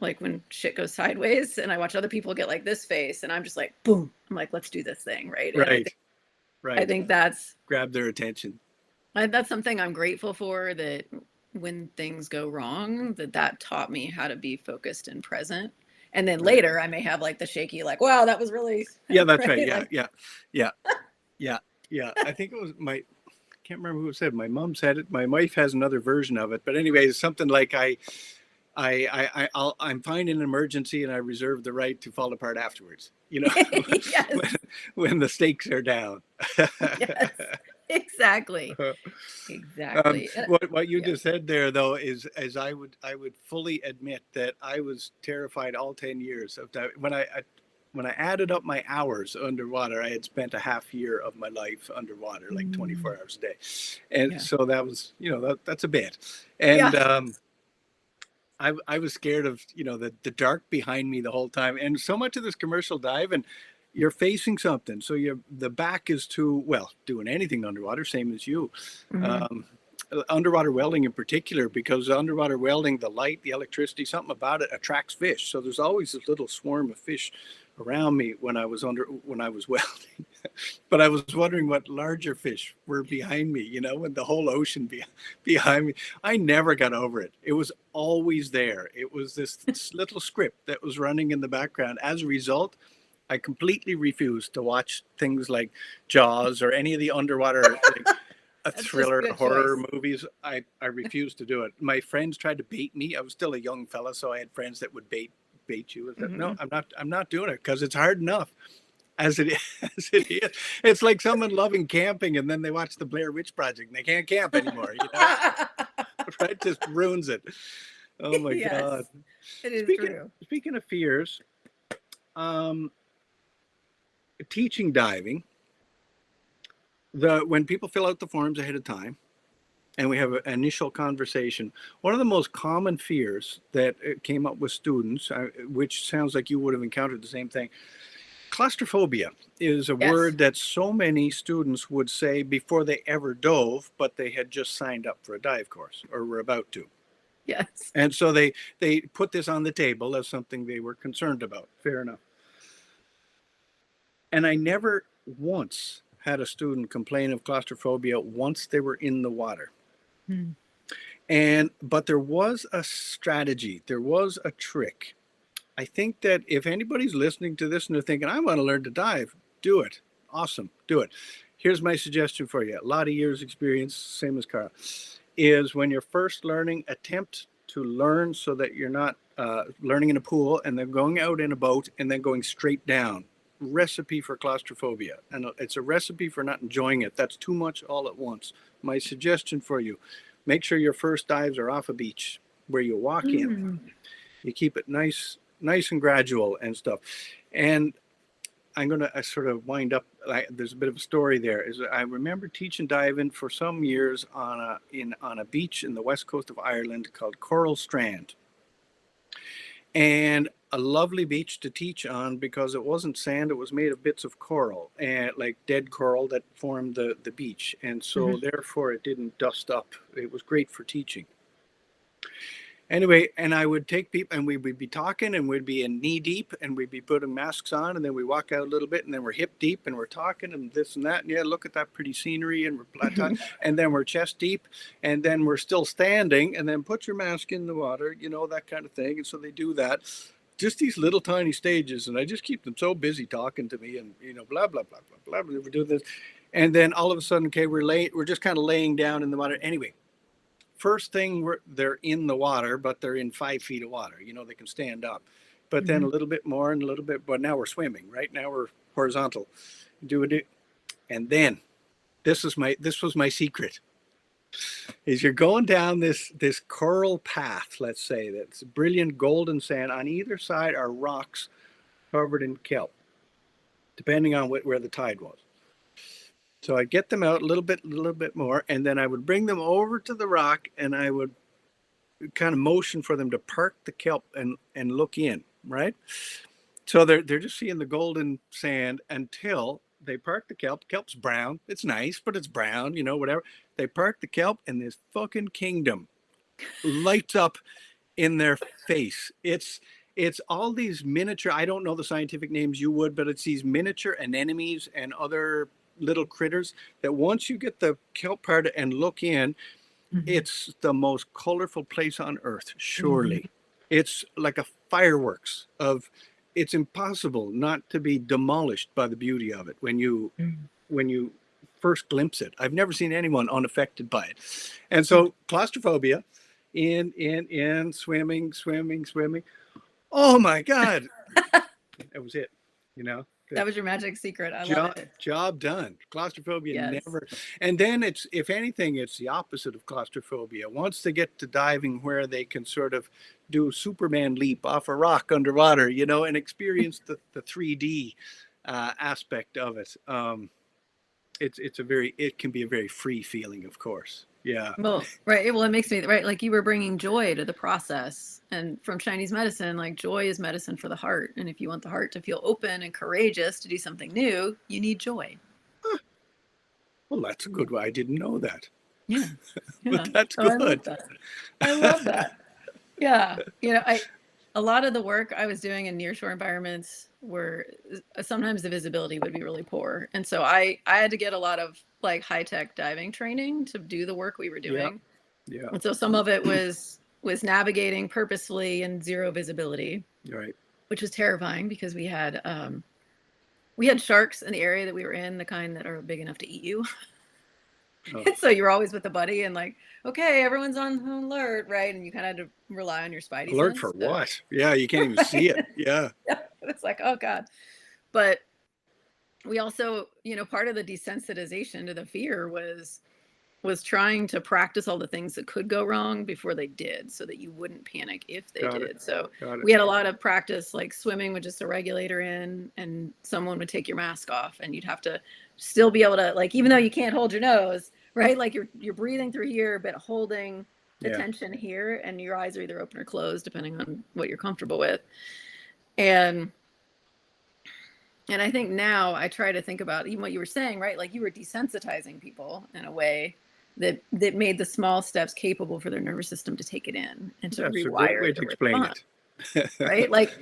like when shit goes sideways and I watch other people get like this face and I'm just like, boom, I'm like, let's do this thing, right? And Right. I Right. think Grab their attention. that's something I'm grateful for, that when things go wrong, that taught me how to be focused and present. And then Right. later I may have like the shaky, like, wow, that was really Yeah, that's right. right. Yeah. Like, Yeah. Yeah. Yeah. Yeah. I think it was can't remember who said. My mom said it. My wife has another version of it. But anyways, something like I'm fine in an emergency and I reserve the right to fall apart afterwards. yes, when the stakes are down. yes, exactly, exactly. What you Yeah. just said there though is I would fully admit that I was terrified all 10 years of that. When I added up my hours underwater, I had spent a half year of my life underwater, like 24 hours a day. And Yeah. so that was, that's a bit. And Yeah. I was scared of, the dark behind me the whole time. And so much of this commercial dive, and you're facing something. So the back is to, well, doing anything underwater, same as you. Mhm. Um, Underwater welding in particular, because underwater welding, the light, the electricity, something about it attracts fish. So there's always this little swarm of fish around me when I was welding. But I was wondering what larger fish were behind me, when the whole ocean behind me. I never got over it. It was always there. It was this little script that was running in the background. As a result, I completely refused to watch things like Jaws or any of the underwater like, a That's just a thriller good horror choice. movies. I refused to do it. My friends tried to bait me. I was still a young fella, so I had friends that would bait you. I said, no, Mhm. I'm not doing it because it's hard enough as it is. As it is. It's like someone loving camping and then they watch the Blair Witch Project and they can't camp anymore. Right? Just ruins it. Oh my Yes, God. it is Speaking true. speaking of fears, um, teaching diving. When people fill out the forms ahead of time, and we have an initial conversation, one of the most common fears that came up with students, which sounds like you would have encountered the same thing, claustrophobia is a Yes. word that so many students would say before they ever dove, but they had just signed up for a dive course or were about to. Yes. And so they put this on the table as something they were concerned about. Fair enough. And I never once had a student complain of claustrophobia once they were in the water. Hmm. But there was a strategy, there was a trick. I think that if anybody's listening to this and they're thinking, I want to learn to dive, do it. Awesome, do it. Here's my suggestion for you. A lot of years experience, same as Cara, is when you're first learning, attempt to learn so that you're not learning in a pool and then going out in a boat and then going straight down. Recipe for claustrophobia. And it's a recipe for not enjoying it. That's too much all at once. My suggestion for you, make sure your first dives are off a beach where you walk in. Mm. You keep it nice and gradual and stuff. And I'm going to sort of wind up. There's a bit of a story there. Is I remember teaching diving for some years on a beach in the west coast of Ireland called Coral Strand. And a lovely beach to teach on because it wasn't sand. It was made of bits of coral, and like dead coral that formed the beach. And so Mhm. therefore it didn't dust up. It was great for teaching. Anyway, and I would take people and we would be talking and we'd be in knee deep and we'd be putting masks on and then we walk out a little bit and then we're hip deep and we're talking and this and that. And yeah, look at that pretty scenery and we're plateau and then we're chest deep and then we're still standing and then put your mask in the water, you know, that kind of thing. And so they do that. Just these little tiny stages. And I just keep them so busy talking to me and, you know, blah, blah, blah, blah, blah. We do this. And then all of a sudden, okay, we're just kind of laying down in the water. Anyway, first thing they're in the water, but they're in 5 feet of water. You know, they can stand up, but then a little bit more and a little bit. But now we're swimming. Right now we're horizontal. Do it, and then this was my secret. Is you're going down this coral path. Let's say that's brilliant golden sand. On either side are rocks covered in kelp, depending on where the tide was. So I'd get them out a little bit more, and then I would bring them over to the rock, and I would kind of motion for them to park the kelp and look in, right? So they're just seeing the golden sand until they park the kelp. Kelp's brown. It's nice, but it's brown, you know, whatever. They park the kelp, and this fucking kingdom lights up in their face. It's all these miniature, I don't know the scientific names, you would, but it's these miniature anemones and other little critters that once you get the kelp part and look in, it's the most colorful place on earth, surely. It's like a fireworks of, it's impossible not to be demolished by the beauty of it when you first glimpse it. I've never seen anyone unaffected by it. And so claustrophobia, in swimming. Oh my God. That was it, you know. That was your magic secret. I love it. Job done. Claustrophobia Yes. never. And then it's, if anything, it's the opposite of claustrophobia. Once they get to diving where they can sort of do Superman leap off a rock underwater, you know, and experience the 3D aspect of it. It can be a very free feeling, of course. Yeah. Well, right. Well, it makes me right. Like you were bringing joy to the process, and from Chinese medicine, like joy is medicine for the heart. And if you want the heart to feel open and courageous to do something new, you need joy. Huh. Well, that's a good one. I didn't know that. Yeah. But that's Oh, good. I love that. Yeah. You know, a lot of the work I was doing in nearshore environments were sometimes the visibility would be really poor. And so I had to get a lot of like high-tech diving training to do the work we were doing. Yeah. And so some of it was navigating purposefully in zero visibility. Right. Which was terrifying because we had sharks in the area that we were in, the kind that are big enough to eat you. Oh. And so you're always with a buddy and like, okay, everyone's on alert, right? And you kind of had to rely on your spidey sense. Alert for what? Yeah, you can't even see it. Yeah. It's like, oh God. But we also, you know, part of the desensitization to the fear was trying to practice all the things that could go wrong before they did so that you wouldn't panic if they did. So we had a lot of practice, like swimming with just a regulator in and someone would take your mask off and you'd have to still be able to, like, even though you can't hold your nose, right? Like you're breathing through here, but holding the tension here and your eyes are either open or closed, depending on what you're comfortable with. And I think now I try to think about even what you were saying, right? Like you were desensitizing people in a way that made the small steps capable for their nervous system to take it in and to rewire. That's a great way to explain it. Right? Like,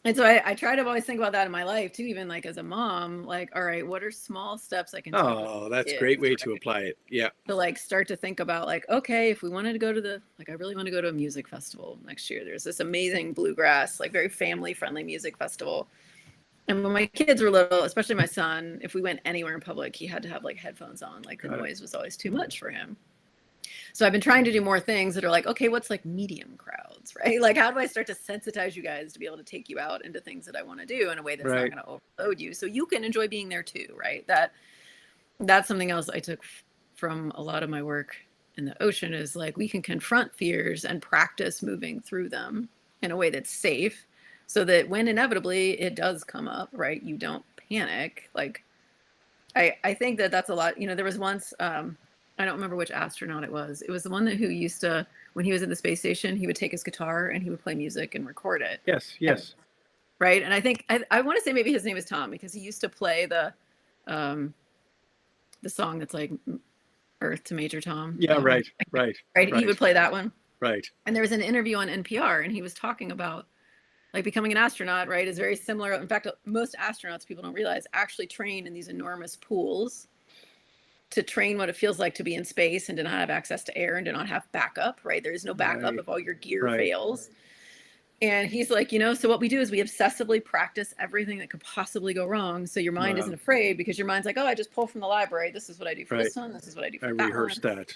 and so I try to always think about that in my life too, even like as a mom, like, all right, what are small steps I can take? Oh, that's a great way to apply it. Yeah. To like start to think about like, okay, if we wanted to go to I really want to go to a music festival next year. There's this amazing bluegrass, like very family friendly music festival. And when my kids were little, especially my son, if we went anywhere in public, he had to have like headphones on. Like the noise was always too much for him. So I've been trying to do more things that are like, okay, what's like medium crowds, right? Like how do I start to sensitize you guys to be able to take you out into things that I want to do in a way that's not going to overload you so you can enjoy being there too, right? That's something else I took from a lot of my work in the ocean is like we can confront fears and practice moving through them in a way that's safe. So that when inevitably it does come up, right, you don't panic. Like, I think that's a lot. You know, there was once, I don't remember which astronaut it was. It was the one who used to, when he was in the space station, he would take his guitar and he would play music and record it. Yes. right? And I think I want to say maybe his name is Tom because he used to play um, the song that's like Earth to Major Tom. Yeah, right, right, Right. He right, would play that one. right. And there was an interview on NPR, and he was talking about like becoming an astronaut, right, is very similar. In fact, most astronauts, people don't realize, actually train in these enormous pools to train what it feels like to be in space and to not have access to air and to not have backup, right? There is no backup Right, if all your gear right. fails. And he's like, so what we do is we obsessively practice everything that could possibly go wrong. So your mind Wow. isn't afraid because your mind's like, oh, I just pull from the library. This is what I do for Right. this one. This is what I do I for that one. rehearsed that.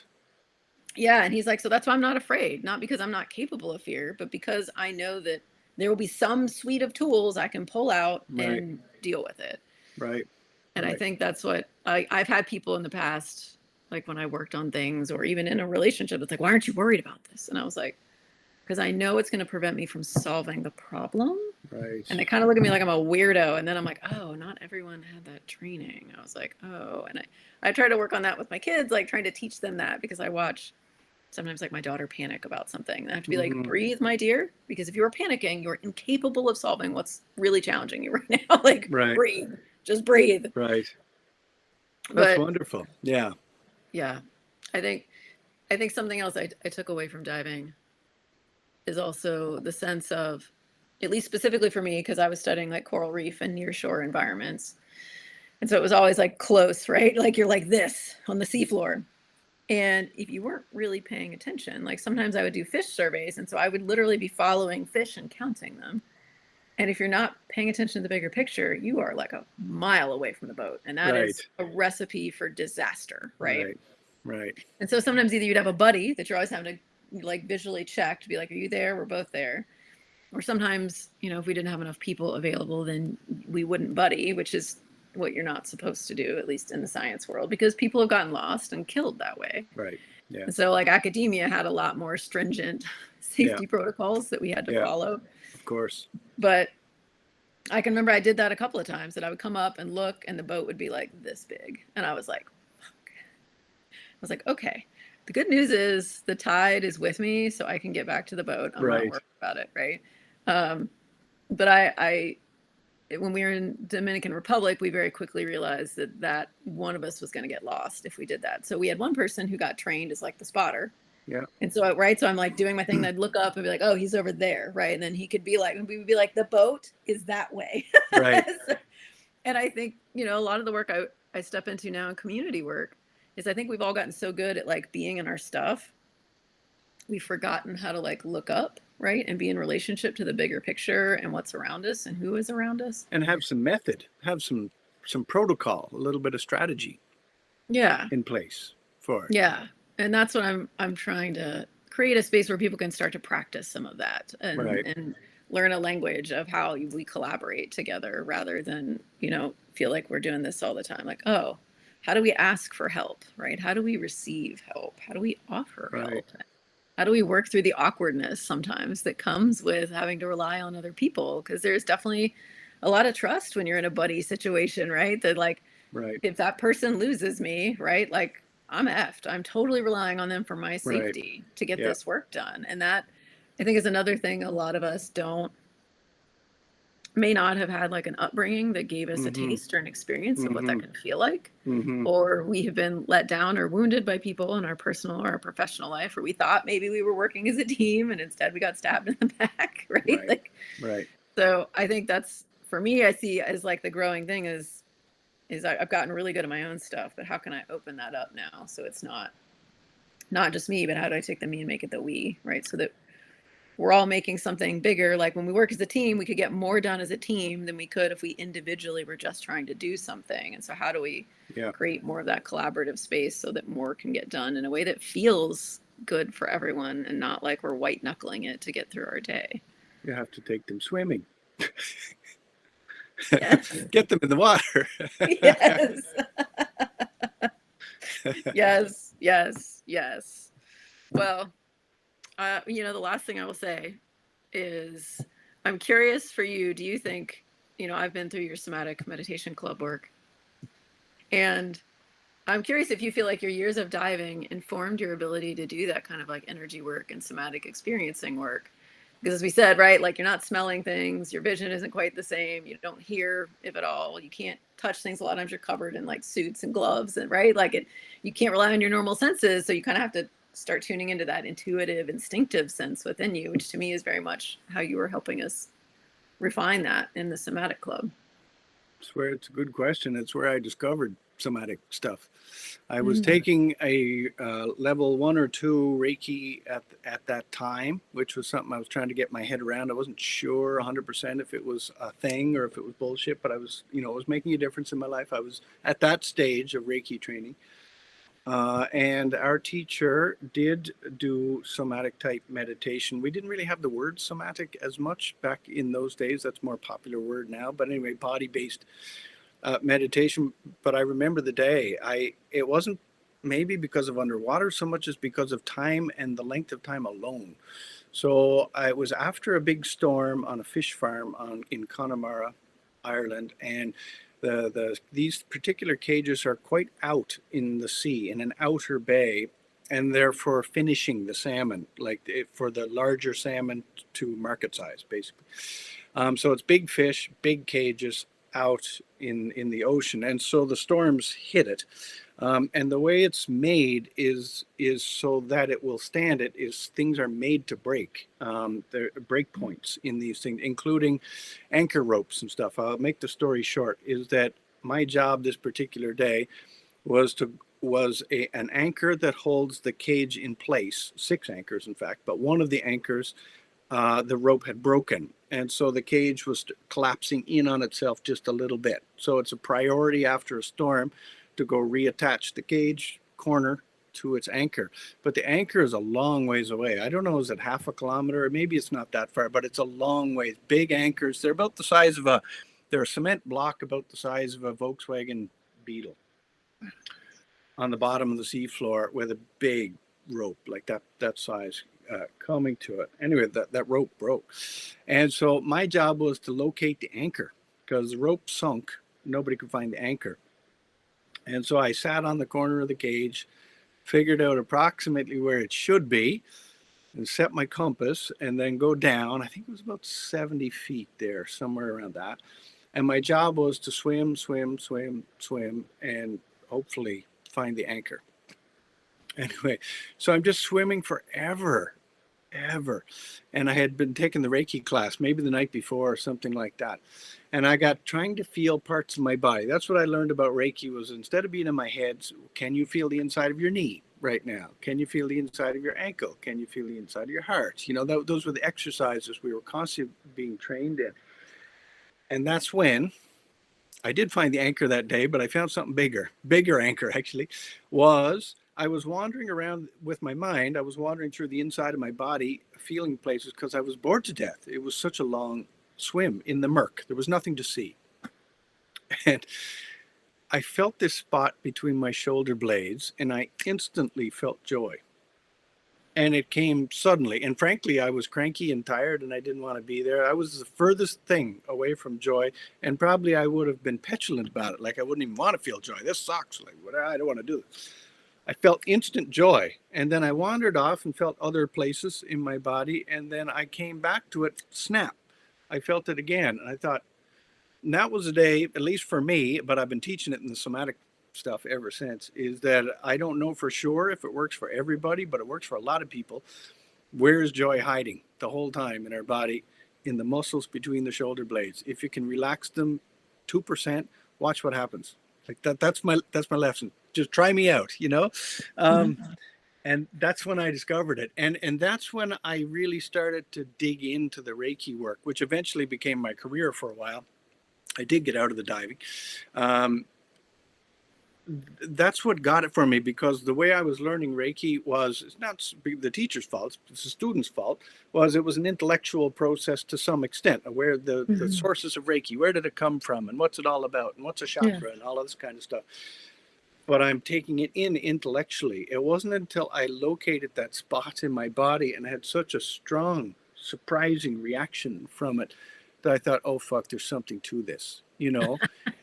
Yeah. And he's like, so that's why I'm not afraid, not because I'm not capable of fear, but because I know that there will be some suite of tools I can pull out Right. and deal with it. Right. And right. I think that's what I've had people in the past, like when I worked on things or even in a relationship, it's like, why aren't you worried about this? And I was like, because I know it's going to prevent me from solving the problem. Right. And they kind of look at me like I'm a weirdo. And then I'm like, oh, not everyone had that training. I was like, oh. And I try to work on that with my kids, like trying to teach them that, because I watch sometimes like my daughter panic about something. And I have to be like, breathe, my dear, because if you are panicking, you're incapable of solving what's really challenging you right now. Like, Right. breathe, just breathe. Right. That's wonderful. Yeah. Yeah. I think something else I took away from diving is also the sense of, at least specifically for me, because I was studying like coral reef and nearshore environments. And so it was always like close, right? Like you're like this on the seafloor. And if you weren't really paying attention, like sometimes I would do fish surveys. And so I would literally be following fish and counting them. And if you're not paying attention to the bigger picture, you are like a mile away from the boat. And that is a recipe for disaster, right? Right. Right. And so sometimes either you'd have a buddy that you're always having to like visually check to be like, are you there? We're both there. Or sometimes, if we didn't have enough people available, then we wouldn't buddy, which is what you're not supposed to do, at least in the science world, because people have gotten lost and killed that way. Right. Yeah. And so like academia had a lot more stringent safety protocols that we had to follow. Of course. But I can remember I did that a couple of times, that I would come up and look and the boat would be like this big. And I was like, fuck. I was like, okay. The good news is the tide is with me, so I can get back to the boat. I'm not worried about it, right? But I when we were in Dominican Republic, we very quickly realized that one of us was going to get lost if we did that. So we had one person who got trained as like the spotter. Yeah. And so, so I'm like doing my thing, and I'd look up and be like, oh, he's over there, right? And then he could be like, we would be like, the boat is that way. Right. And I think, a lot of the work I step into now in community work is I think we've all gotten so good at like being in our stuff. We've forgotten how to like look up, right? And be in relationship to the bigger picture and what's around us and who is around us. And have some method, have some protocol, a little bit of strategy. Yeah. In place for it. Yeah. And that's what I'm trying to create, a space where people can start to practice some of that and learn a language of how we collaborate together, rather than, feel like we're doing this all the time. Like, oh, how do we ask for help, right? How do we receive help? How do we offer help? How do we work through the awkwardness sometimes that comes with having to rely on other people? Because there's definitely a lot of trust when you're in a buddy situation, right? That like, if that person loses me, right? Like, I'm effed. I'm totally relying on them for my safety to get this work done. And that, I think, is another thing a lot of us may not have had like an upbringing that gave us a taste or an experience of what that can feel like. Or we have been let down or wounded by people in our personal or our professional life, where we thought maybe we were working as a team and instead we got stabbed in the back, right? So I think that's, for me, I see as like the growing thing is I've gotten really good at my own stuff, but how can I open that up now so it's not just me, but how do I take the me and make it the we, right? So that we're all making something bigger. Like when we work as a team, we could get more done as a team than we could if we individually were just trying to do something. And so how do we create more of that collaborative space so that more can get done in a way that feels good for everyone and not like we're white knuckling it to get through our day? You have to take them swimming. Yes. Get them in the water. Yes. Yes. Well, the last thing I will say is I'm curious for you. Do you think, I've been through your somatic meditation club work, and I'm curious if you feel like your years of diving informed your ability to do that kind of like energy work and somatic experiencing work. because as we said, right, like you're not smelling things, your vision isn't quite the same, you don't hear if at all, you can't touch things. A lot of times you're covered in like suits and gloves, and right, like you can't rely on your normal senses, so you kind of have to start tuning into that intuitive, instinctive sense within you, which to me is very much how you were helping us refine that in the somatic club. It's where it's a good question. It's where I discovered somatic stuff. I was taking a level 1 or 2 Reiki at that time, which was something I was trying to get my head around. I wasn't sure 100% if it was a thing or if it was bullshit, but I was, it was making a difference in my life. I was at that stage of Reiki training. And our teacher did do somatic type meditation. We didn't really have the word somatic as much back in those days. That's a more popular word now. But anyway, body-based meditation. But I remember the day. It wasn't maybe because of underwater so much as because of time and the length of time alone. So it was after a big storm on a fish farm in Connemara, Ireland, and these particular cages are quite out in the sea in an outer bay, and they're for finishing the salmon, like for the larger salmon to market size, basically. So it's big fish, big cages out in the ocean, and so the storms hit it. And the way it's made is so that it will stand it, is things are made to break. There are break points in these things, including anchor ropes and stuff. I'll make the story short, is that my job this particular day was an anchor that holds the cage in place, 6 anchors in fact, but one of the anchors, the rope had broken. And so the cage was collapsing in on itself just a little bit. So it's a priority after a storm to go reattach the cage corner to its anchor. But the anchor is a long ways away. I don't know, is it half a kilometer? Or maybe it's not that far, but it's a long ways. Big anchors. They're about the size of they're a cement block about the size of a Volkswagen Beetle on the bottom of the seafloor with a big rope like that size coming to it. Anyway, that rope broke. And so my job was to locate the anchor because the rope sunk. Nobody could find the anchor. And so I sat on the corner of the cage, figured out approximately where it should be, and set my compass, and then go down. I think it was about 70 feet there, somewhere around that. And my job was to swim, and hopefully find the anchor. Anyway, so I'm just swimming forever. And I had been taking the Reiki class maybe the night before or something like that. And I got trying to feel parts of my body. That's what I learned about Reiki, was instead of being in my head, can you feel the inside of your knee right now? Can you feel the inside of your ankle? Can you feel the inside of your heart? Those were the exercises we were constantly being trained in. And that's when I did find the anchor that day, but I found something bigger anchor actually, I was wandering around with my mind. I was wandering through the inside of my body, feeling places because I was bored to death. It was such a long swim in the murk. There was nothing to see. And I felt this spot between my shoulder blades, and I instantly felt joy. And it came suddenly. And frankly, I was cranky and tired, and I didn't want to be there. I was the furthest thing away from joy. And probably I would have been petulant about it. Like I wouldn't even want to feel joy. This sucks. Like, I don't want to do this. I felt instant joy, and then I wandered off and felt other places in my body, and then I came back to it, snap. I felt it again, and I thought, and that was a day, at least for me, but I've been teaching it in the somatic stuff ever since, is that I don't know for sure if it works for everybody, but it works for a lot of people. Where is joy hiding the whole time in our body? In the muscles between the shoulder blades. If you can relax them 2%, watch what happens. Like that's my lesson. Just try me out, and that's when I discovered it. And that's when I really started to dig into the Reiki work, which eventually became my career for a while. I did get out of the diving. That's what got it for me, because the way I was learning Reiki was, it's not the teacher's fault, it's the student's fault, it was an intellectual process to some extent, where the sources of Reiki, where did it come from, and what's it all about, and what's a chakra, and all of this kind of stuff. But I'm taking it in intellectually. It wasn't until I located that spot in my body and had such a strong, surprising reaction from it that I thought, oh, fuck, there's something to this. you know,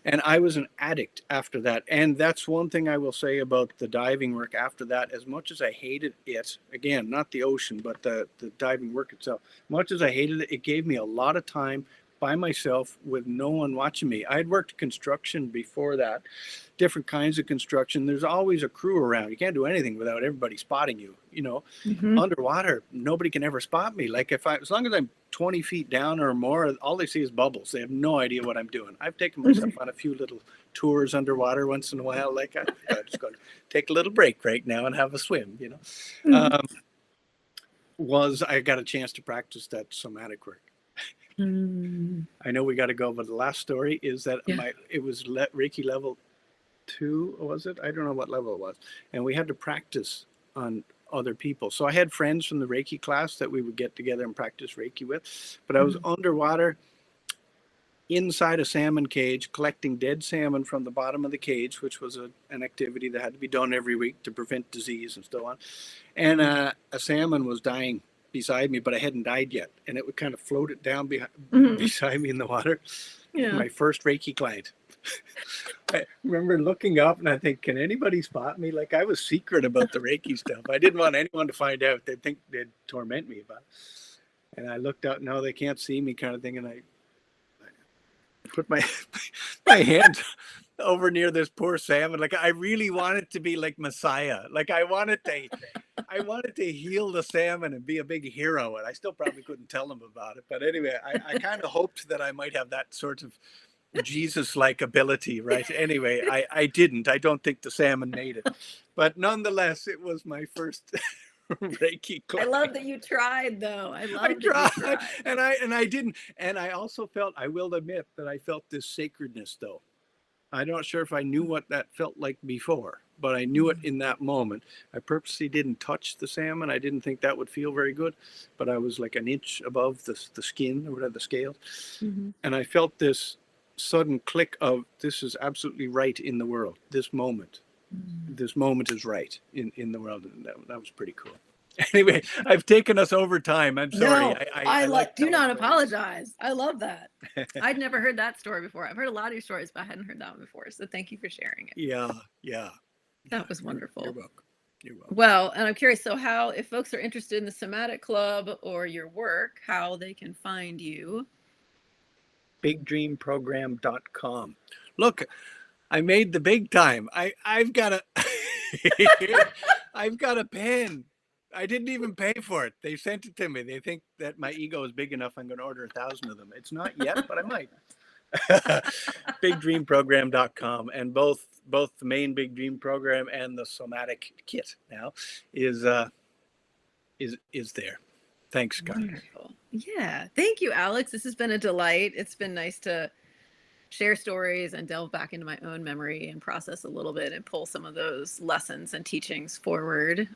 and I was an addict after that. And that's one thing I will say about the diving work after that. As much as I hated it, again, not the ocean, but the diving work itself, much as I hated it, it gave me a lot of time by myself with no one watching me. I had worked construction before that, different kinds of construction. There's always a crew around. You can't do anything without everybody spotting you, you know. Mhm. Underwater, nobody can ever spot me. Like as long as I'm 20 feet down or more, all they see is bubbles. They have no idea what I'm doing. I've taken myself on a few little tours underwater once in a while. Like I'm just going to take a little break right now and have a swim, you know. Mhm. I got a chance to practice that somatic work. Mm. I know we got to go, but the last story is that Yeah. it was Reiki level 2, was it? I don't know what level it was, and we had to practice on other people. So I had friends from the Reiki class that we would get together and practice Reiki with, but I was Mhm. underwater inside a salmon cage collecting dead salmon from the bottom of the cage, which was an activity that had to be done every week to prevent disease and so on. And a salmon was dying beside me, but I hadn't died yet, and it would kind of floated down Mhm. beside me in the water. Yeah. My first Reiki client. I remember looking up and I think, can anybody spot me? Like I was secret about the Reiki stuff. I didn't want anyone to find out. They'd think they'd torment me about it. And I looked out, no, they can't see me kind of thing. And I put my my hand over near this poor salmon. Like I really wanted to be like Messiah. Like I wanted to heal the salmon and be a big hero. And I still probably couldn't tell them about it. But anyway, I kind of hoped that I might have that sort of Jesus-like ability, right? Anyway, I didn't. I don't think the salmon made it. But nonetheless, it was my first Reiki I class. love that you tried, though. I I love that you tried, tried. and I didn't. And I also felt, I will admit that I felt this sacredness though. I'm not sure if I knew what that felt like before, but I knew it Mhm. in that moment. I purposely didn't touch the salmon. I didn't think that would feel very good, but I was like an inch above the skin or whatever, the scales. Mhm. And I felt this sudden click of this is absolutely right in the world. Mhm. This moment is right in the world. And that was pretty cool. Anyway, I've taken us over time. I'm sorry. No, I like do telling not stories. apologize. I love that. I'd never heard that story before. I've heard a lot of your stories, but I hadn't heard that one before. So thank you for sharing it. Yeah, yeah, yeah. That was You're wonderful. welcome. You're welcome. Well, and I'm curious, so how, if folks are interested in the Somatic Club or your work, how they can find you. BigDreamProgram.com. Look, I made the big time. I've got a I've got a pen. I didn't even pay for it. They sent it to me. They think that my ego is big enough. I'm going to order 1,000 of them. It's not yet, but I might. BigDreamProgram.com, and both the main Big Dream program and the somatic kit now is there. Thanks, Cara. Wonderful. Yeah. Thank you, Alex. This has been a delight. It's been nice to share stories and delve back into my own memory and process a little bit and pull some of those lessons and teachings forward.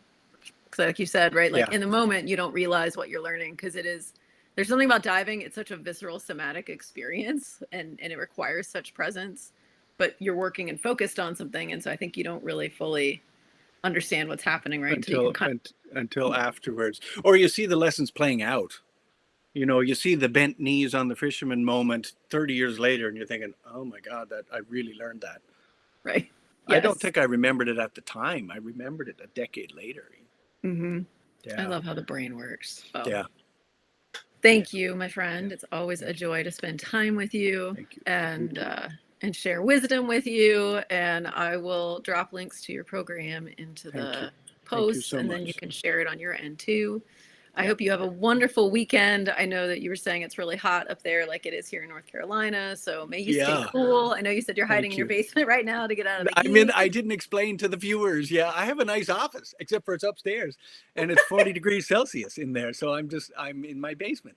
Because, like you said, right, like Yeah, in the moment, you don't realize what you're learning because there's something about diving. It's such a visceral, somatic experience and it requires such presence, but you're working and focused on something. And so I think you don't really fully understand what's happening, right? Until you can kind until afterwards, or you see the lessons playing out. You know, you see the bent knees on the fisherman moment 30 years later, and you're thinking, "Oh my God, that I really learned that." right. I don't Yes. think I remembered it at the time. I remembered it a decade later. Hmm. I Yeah, love how the brain works. Well, yeah, yeah, thank you, my yeah. friend. It's always a Thank you, joy to spend time with you thank you, and share wisdom with you. And I will drop links to your program into thank you, the thank you posts, so and then you much. can share it on your end too. I Yeah, hope you have a wonderful weekend. I know that you were saying it's really hot up there, like it is here in North Carolina. So may you stay yeah. cool. I know you said you're hiding Thank in your you. basement right now to get out of the I mean, heat. I didn't explain to the viewers. Yeah, I have a nice office, except for it's upstairs, and it's 40 degrees Celsius in there. So I'm in my basement.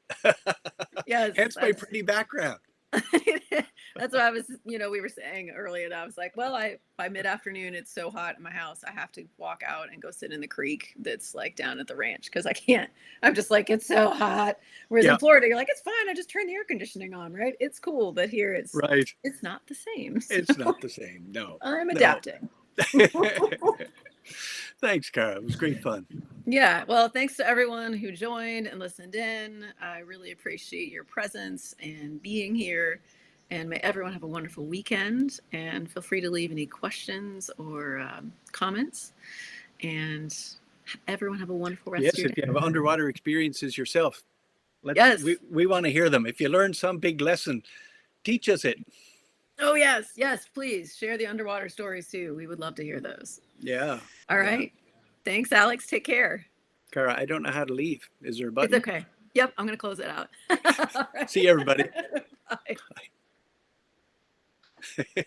Yes, Hence my that's pretty background. that's what I was, we were saying earlier. And I was like, well, by mid-afternoon, it's so hot in my house, I have to walk out and go sit in the creek that's like down at the ranch because I can't. I'm just like, it's so hot. Whereas in Yeah, Florida, you're like, it's fine. I just turn the air conditioning on, right? It's cool. But here, right. it's not the same. It's So not the same. No, I'm no. adapting. Thanks, Cara. It was great fun. Yeah. Well, thanks to everyone who joined and listened in. I really appreciate your presence and being here. And may everyone have a wonderful weekend. And feel free to leave any questions or comments. And everyone have a wonderful rest Yes, of your if day. you have underwater experiences yourself, Yes. we want to hear them. If you learn some big lesson, teach us it. Oh, yes. Yes, please share the underwater stories too. We would love to hear those. Yeah. All right. Yeah. Thanks, Alex. Take care. Cara, I don't know how to leave. Is there a It's button? okay. Yep, I'm going to close it out. See you, everybody. Bye. Bye.